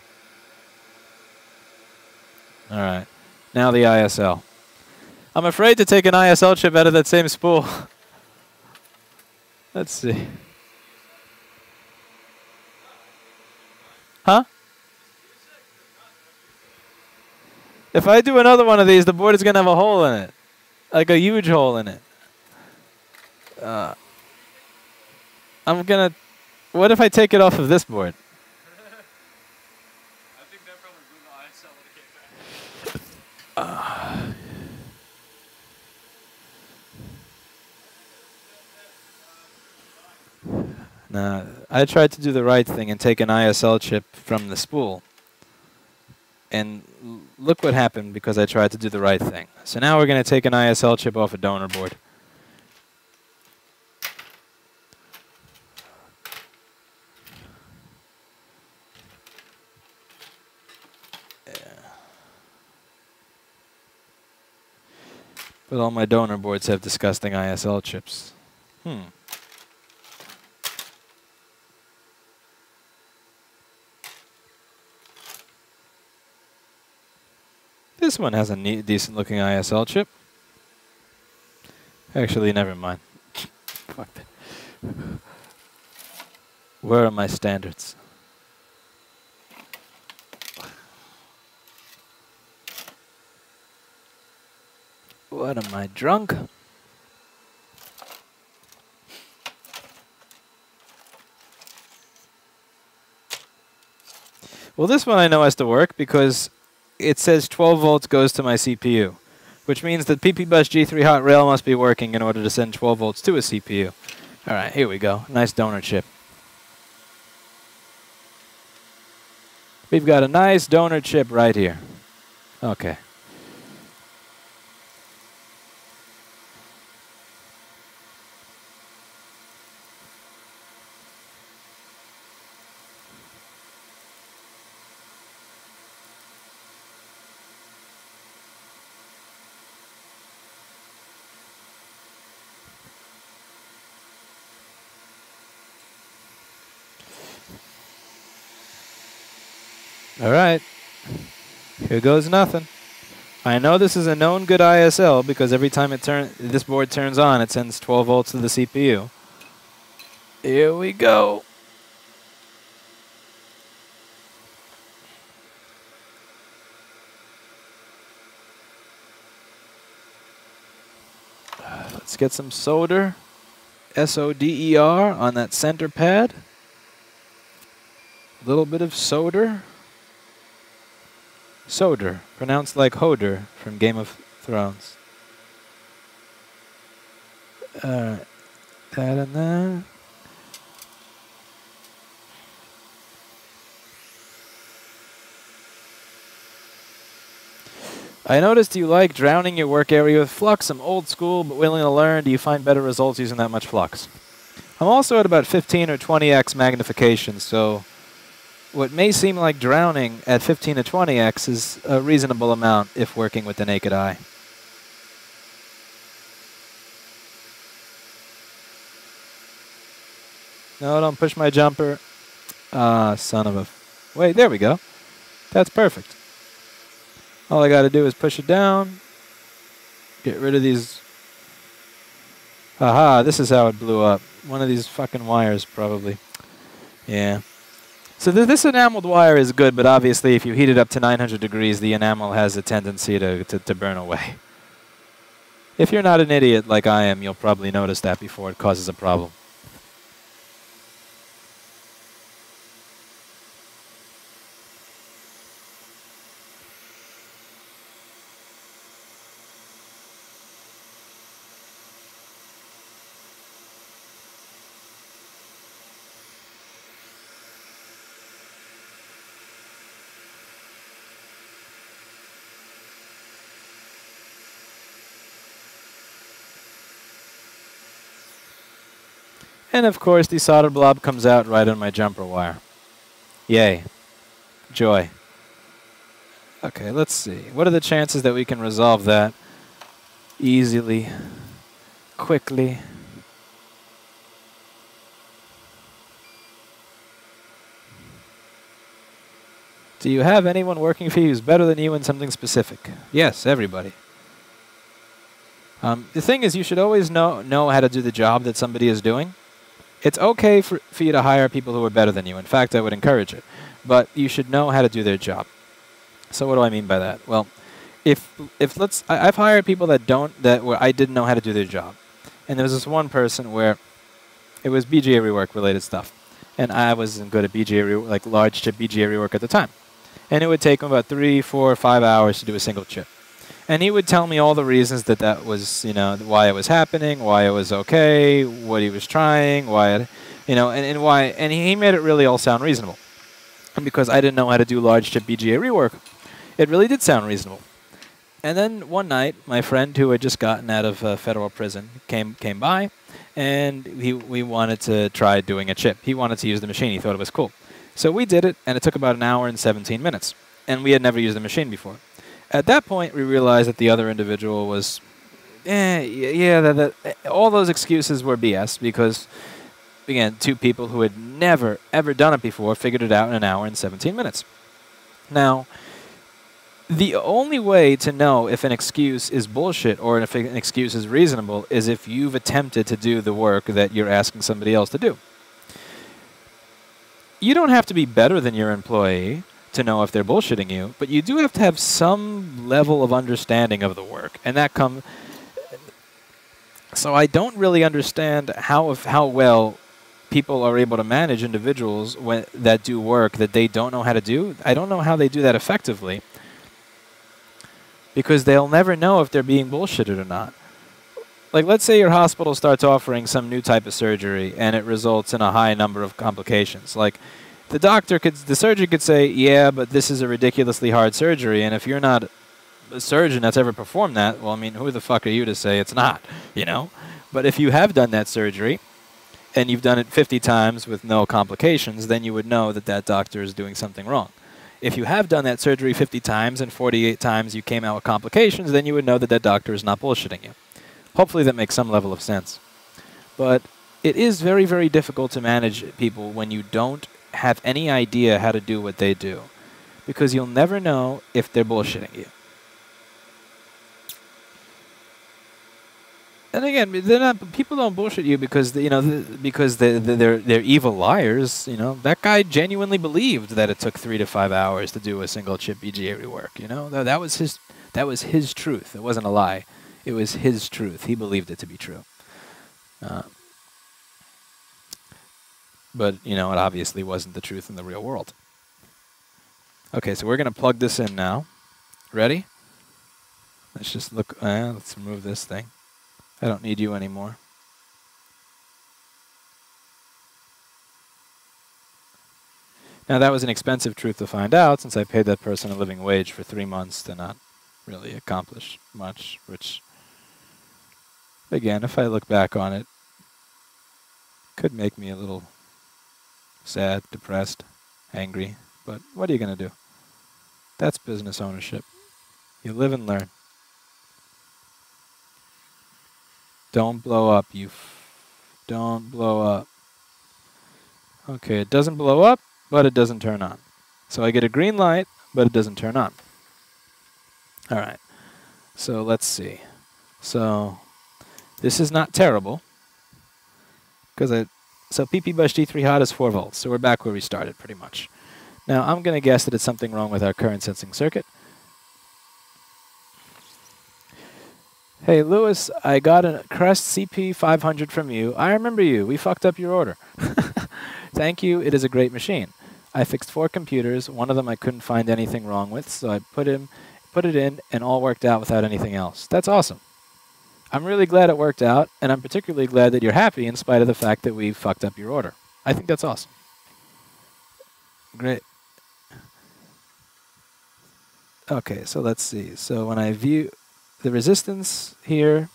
All right, now the ISL. I'm afraid to take an ISL chip out of that same spool. Let's see. Huh? If I do another one of these, the board is going to have a hole in it. Like a huge hole in it. I'm going to... What if I take it off of this board? I think that probably blew the ISL when it came back. Nah, I tried to do the right thing and take an ISL chip from the spool. And look what happened because I tried to do the right thing. So now we're going to take an ISL chip off a donor board. Yeah. But all my donor boards have disgusting ISL chips. This one has a decent looking ISL chip. Actually, never mind. Fuck that. Where are my standards? What am I, drunk? Well, this one I know has to work because it says 12 volts goes to my CPU, which means that PP-Bus G3 Hot Rail must be working in order to send 12 volts to a CPU. All right, here we go. Nice donor chip. We've got a nice donor chip right here. Okay. All right, here goes nothing. I know this is a known good ISL because every time this board turns on, it sends 12 volts to the CPU. Here we go. Let's get some solder, S-O-D-E-R, on that center pad. A little bit of solder. Soder, pronounced like Hodor from Game of Thrones. Alright, that and that. I noticed you like drowning your work area with flux. I'm old school but willing to learn. Do you find better results using that much flux? I'm also at about 15 or 20x magnification, so what may seem like drowning at 15 to 20x is a reasonable amount if working with the naked eye. No, don't push my jumper. Ah, son of a... Wait, there we go. That's perfect. All I gotta do is push it down. Get rid of these... Aha, this is how it blew up. One of these fucking wires, probably. Yeah. So this enameled wire is good, but obviously if you heat it up to 900 degrees, the enamel has a tendency to burn away. If you're not an idiot like I am, you'll probably notice that before it causes a problem. And of course, the solder blob comes out right on my jumper wire. Yay. Joy. Okay, let's see. What are the chances that we can resolve that easily, quickly? Do you have anyone working for you who's better than you in something specific? Yes, everybody. The thing is, you should always know how to do the job that somebody is doing. It's okay for you to hire people who are better than you. In fact, I would encourage it. But you should know how to do their job. So what do I mean by that? Well, I've hired people where I didn't know how to do their job. And there was this one person where it was BGA rework related stuff. And I wasn't good at like large chip BGA rework at the time. And it would take him about 3, 4, 5 hours to do a single chip. And he would tell me all the reasons that was, why it was happening, why it was okay, what he was trying, and why, and he made it really all sound reasonable. And because I didn't know how to do large chip BGA rework, it really did sound reasonable. And then one night, my friend who had just gotten out of federal prison came by, and we wanted to try doing a chip. He wanted to use the machine. He thought it was cool. So we did it, and it took about an hour and 17 minutes. And we had never used the machine before. At that point, we realized that the other individual was, all those excuses were BS because, again, two people who had never, ever done it before figured it out in an hour and 17 minutes. Now, the only way to know if an excuse is bullshit or if an excuse is reasonable is if you've attempted to do the work that you're asking somebody else to do. You don't have to be better than your employee to know if they're bullshitting you, but you do have to have some level of understanding of the work, and that comes. So I don't really understand how well people are able to manage individuals that do work that they don't know how to do. I don't know how they do that effectively, because they'll never know if they're being bullshitted or not. Like, let's say your hospital starts offering some new type of surgery, and it results in a high number of complications. Like, the surgeon could say, yeah, but this is a ridiculously hard surgery, and if you're not a surgeon that's ever performed that, well, I mean, who the fuck are you to say it's not, But if you have done that surgery, and you've done it 50 times with no complications, then you would know that that doctor is doing something wrong. If you have done that surgery 50 times and 48 times you came out with complications, then you would know that that doctor is not bullshitting you. Hopefully that makes some level of sense. But it is very, very difficult to manage people when you don't have any idea how to do what they do, because you'll never know if they're bullshitting you. And again, people don't bullshit you because they're evil liars. That guy genuinely believed that it took 3 to 5 hours to do a single chip BGA rework. That was his truth. It wasn't a lie. It was his truth. He believed it to be true. But, it obviously wasn't the truth in the real world. Okay, so we're going to plug this in now. Ready? Let's just look. Let's remove this thing. I don't need you anymore. Now, that was an expensive truth to find out, since I paid that person a living wage for 3 months to not really accomplish much, which, again, if I look back on it, could make me a little sad, depressed, angry. But what are you going to do? That's business ownership. You live and learn. Don't blow up, don't blow up. Okay, it doesn't blow up, but it doesn't turn on. So I get a green light, but it doesn't turn on. All right, so let's see. So this is not terrible, so PP Bush D3 hot is 4 volts, so we're back where we started pretty much. Now I'm going to guess that it's something wrong with our current sensing circuit. Hey, Lewis, I got a Crest CP500 from you. I remember you. We fucked up your order. Thank you. It is a great machine. I fixed 4 computers. One of them I couldn't find anything wrong with, so I put it in, and all worked out without anything else. That's awesome. I'm really glad it worked out, and I'm particularly glad that you're happy in spite of the fact that we fucked up your order. I think that's awesome. Great. Okay, so let's see. So when I view the resistance here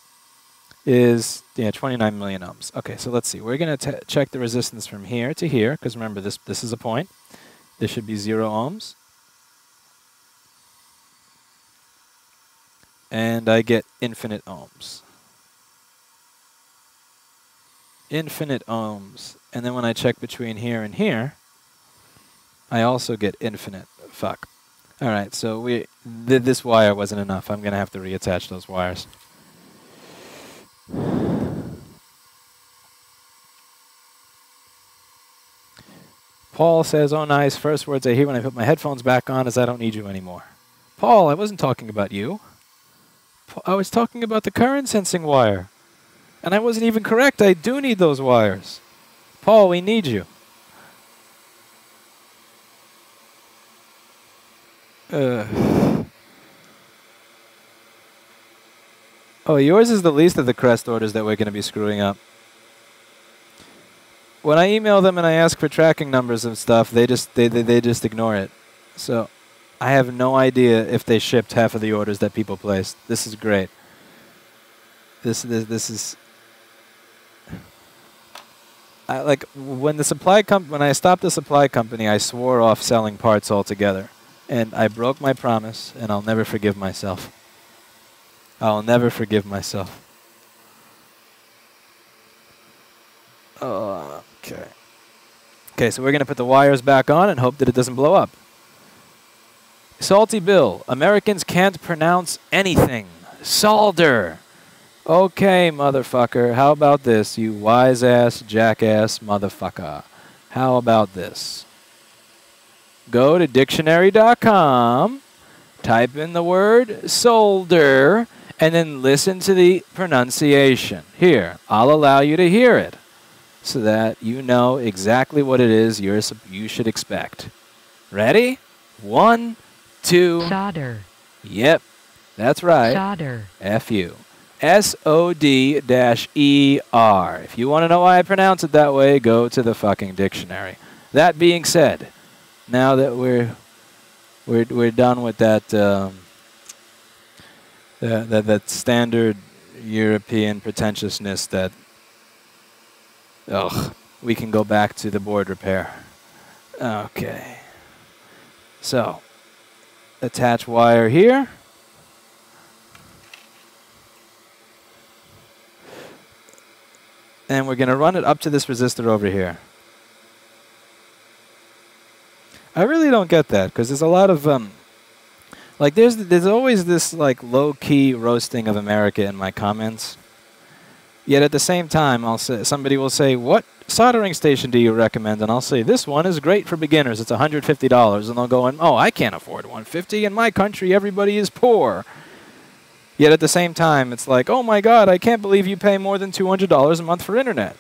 is, yeah, 29 million ohms. Okay, so let's see. We're going to check the resistance from here to here, because remember, this is a point. This should be 0 ohms. And I get infinite ohms. Infinite ohms. And then when I check between here and here, I also get infinite. Fuck. All right, so this wire wasn't enough. I'm going to have to reattach those wires. Paul says, oh nice, first words I hear when I put my headphones back on is I don't need you anymore. Paul, I wasn't talking about you. I was talking about the current sensing wire. And I wasn't even correct. I do need those wires. Paul, we need you. Oh, yours is the least of the Crest orders that we're going to be screwing up. When I email them and I ask for tracking numbers and stuff, they just ignore it. So I have no idea if they shipped half of the orders that people placed. This is great. This is like when I stopped the supply company, I swore off selling parts altogether, and I broke my promise, and I'll never forgive myself. I'll never forgive myself. Okay. Okay, so we're going to put the wires back on and hope that it doesn't blow up. Salty Bill. Americans can't pronounce anything. Solder. Okay, motherfucker. How about this, you wise-ass, jackass motherfucker? How about this? Go to dictionary.com, type in the word solder, and then listen to the pronunciation. Here, I'll allow you to hear it, so that you know exactly what it is you should expect. Ready? 1, 2. Solder. Yep, that's right. Solder. F-U. S-O-D-E-R. If you want to know why I pronounce it that way, go to the fucking dictionary. That being said, now that we're done with that that standard European pretentiousness that we can go back to the board repair. Okay. So, attach wire here. And we're going to run it up to this resistor over here. I really don't get that, because there's a lot of like there's always this like low-key roasting of America in my comments. Yet at the same time, somebody will say, "What soldering station do you recommend?" And I'll say, "This one is great for beginners. It's $150." And they'll go, "Oh, I can't afford $150. In my country, everybody is poor." Yet at the same time, it's like, "Oh my God, I can't believe you pay more than $200 a month for internet."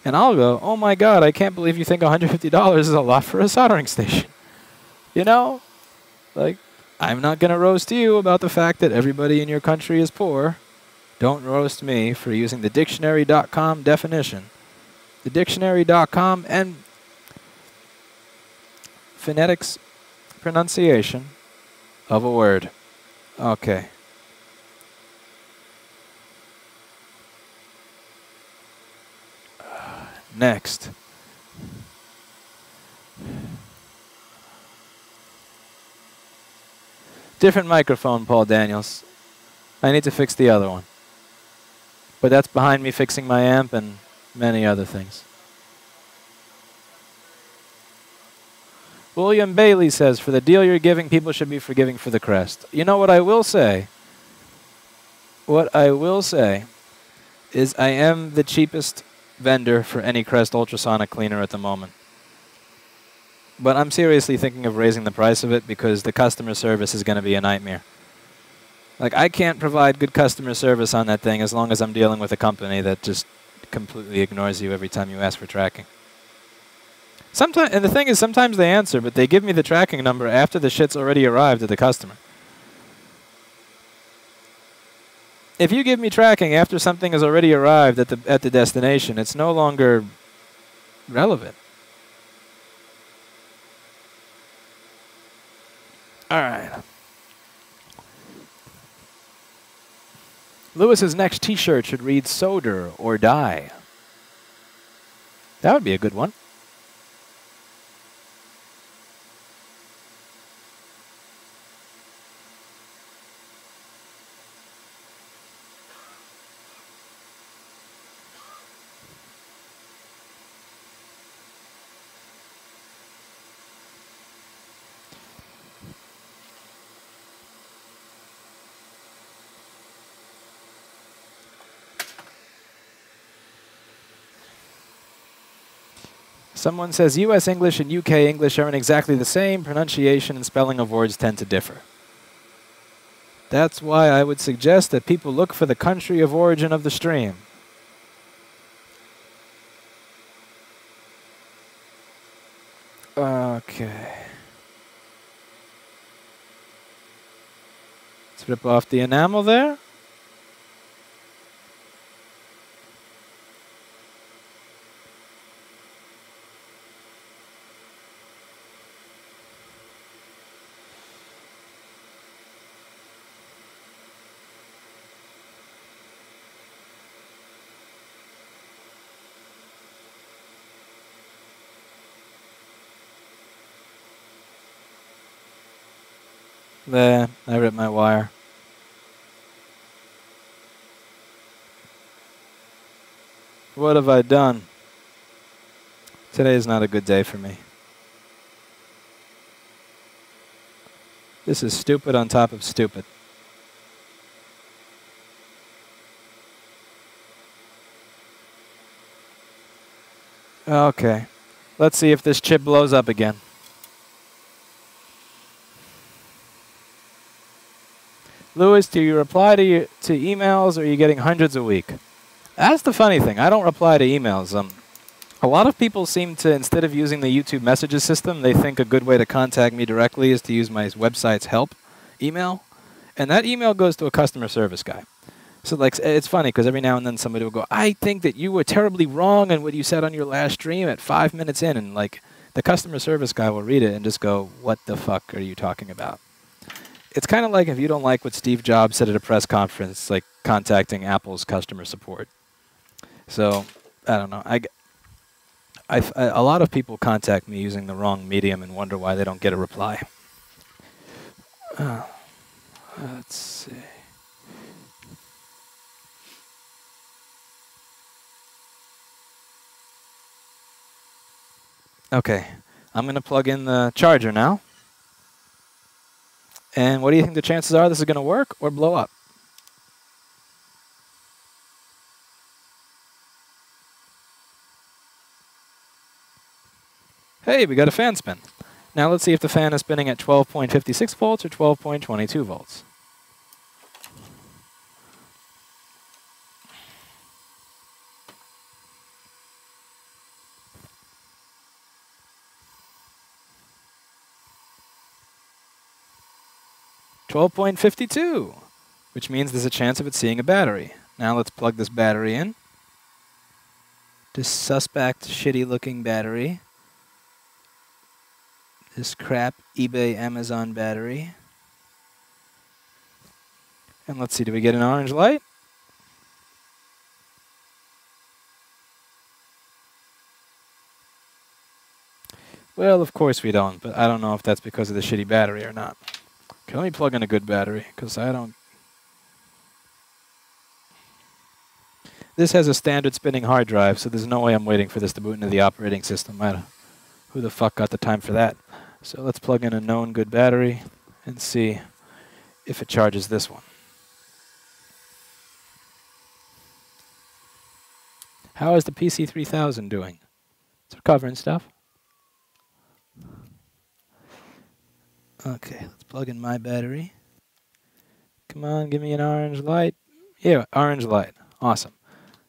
And I'll go, "Oh my God, I can't believe you think $150 is a lot for a soldering station." You know? Like, I'm not going to roast you about the fact that everybody in your country is poor. Don't roast me for using the dictionary.com definition. The dictionary.com and phonetics pronunciation of a word. Okay. Next. Different microphone, Paul Daniels. I need to fix the other one. But that's behind me fixing my amp and many other things. William Bailey says, for the deal you're giving, people should be forgiving for the crest. You know what I will say? What I will say is I am the cheapest vendor for any Crest ultrasonic cleaner at the moment. But I'm seriously thinking of raising the price of it because the customer service is going to be a nightmare. Like, I can't provide good customer service on that thing as long as I'm dealing with a company that just completely ignores you every time you ask for tracking. Sometimes, and the thing is, sometimes they answer, but they give me the tracking number after the shit's already arrived at the customer. If you give me tracking after something has already arrived at the destination, it's no longer relevant. All right. Lewis's next t-shirt should read solder or die. That would be a good one. Someone says US English and UK English aren't exactly the same. Pronunciation and spelling of words tend to differ. That's why I would suggest that people look for the country of origin of the stream. Okay. Let's rip off the enamel there. There, I ripped my wire. What have I done? Today is not a good day for me. This is stupid on top of stupid. Okay. Let's see if this chip blows up again. Lewis, do you reply to emails, or are you getting hundreds a week? That's the funny thing. I don't reply to emails. A lot of people seem to, instead of using the YouTube messages system, they think a good way to contact me directly is to use my website's help email. And that email goes to a customer service guy. So like, it's funny because every now and then somebody will go, I think that you were terribly wrong in what you said on your last stream at 5 minutes in. And like, the customer service guy will read it and just go, what the fuck are you talking about? It's kind of like if you don't like what Steve Jobs said at a press conference, like contacting Apple's customer support. So, I don't know. A lot of people contact me using the wrong medium and wonder why they don't get a reply. Let's see. Okay, I'm going to plug in the charger now. And what do you think the chances are this is going to work or blow up? Hey, we got a fan spin. Now let's see if the fan is spinning at 12.56 volts or 12.22 volts. $12.52, which means there's a chance of it seeing a battery. Now let's plug this battery in. This suspect, shitty-looking battery. This crap eBay, Amazon battery. And let's see, do we get an orange light? Well, of course we don't, but I don't know if that's because of the shitty battery or not. Okay, let me plug in a good battery, because I don't... This has a standard spinning hard drive, so there's no way I'm waiting for this to boot into the operating system. Who the fuck got the time for that? So let's plug in a known good battery and see if it charges this one. How is the PC3000 doing? It's recovering stuff. Okay, let's plug in my battery. Come on, give me an orange light. Yeah, orange light. Awesome.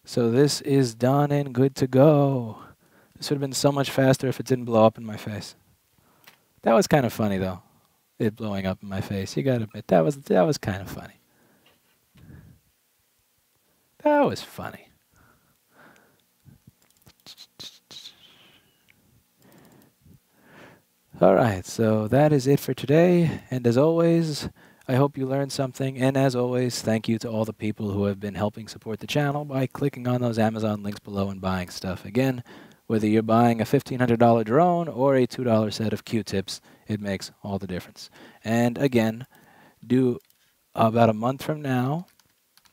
So this is done and good to go. This would have been so much faster if it didn't blow up in my face. That was kind of funny, though. It blowing up in my face. You gotta admit, that was kind of funny. That was funny. All right, so that is it for today. And as always, I hope you learned something, and as always, thank you to all the people who have been helping support the channel by clicking on those Amazon links below and buying stuff. Again, whether you're buying a $1,500 drone or a $2 set of Q-tips, it makes all the difference. And again, about a month from now,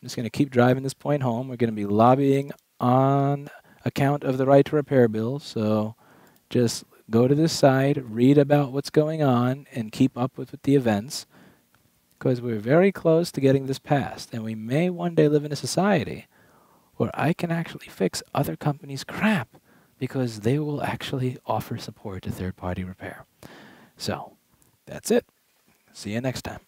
I'm just going to keep driving this point home. We're going to be lobbying on account of the right to repair bill, so just go to this site, read about what's going on, and keep up with the events, because we're very close to getting this passed, and we may one day live in a society where I can actually fix other companies' crap because they will actually offer support to third-party repair. So, that's it. See you next time.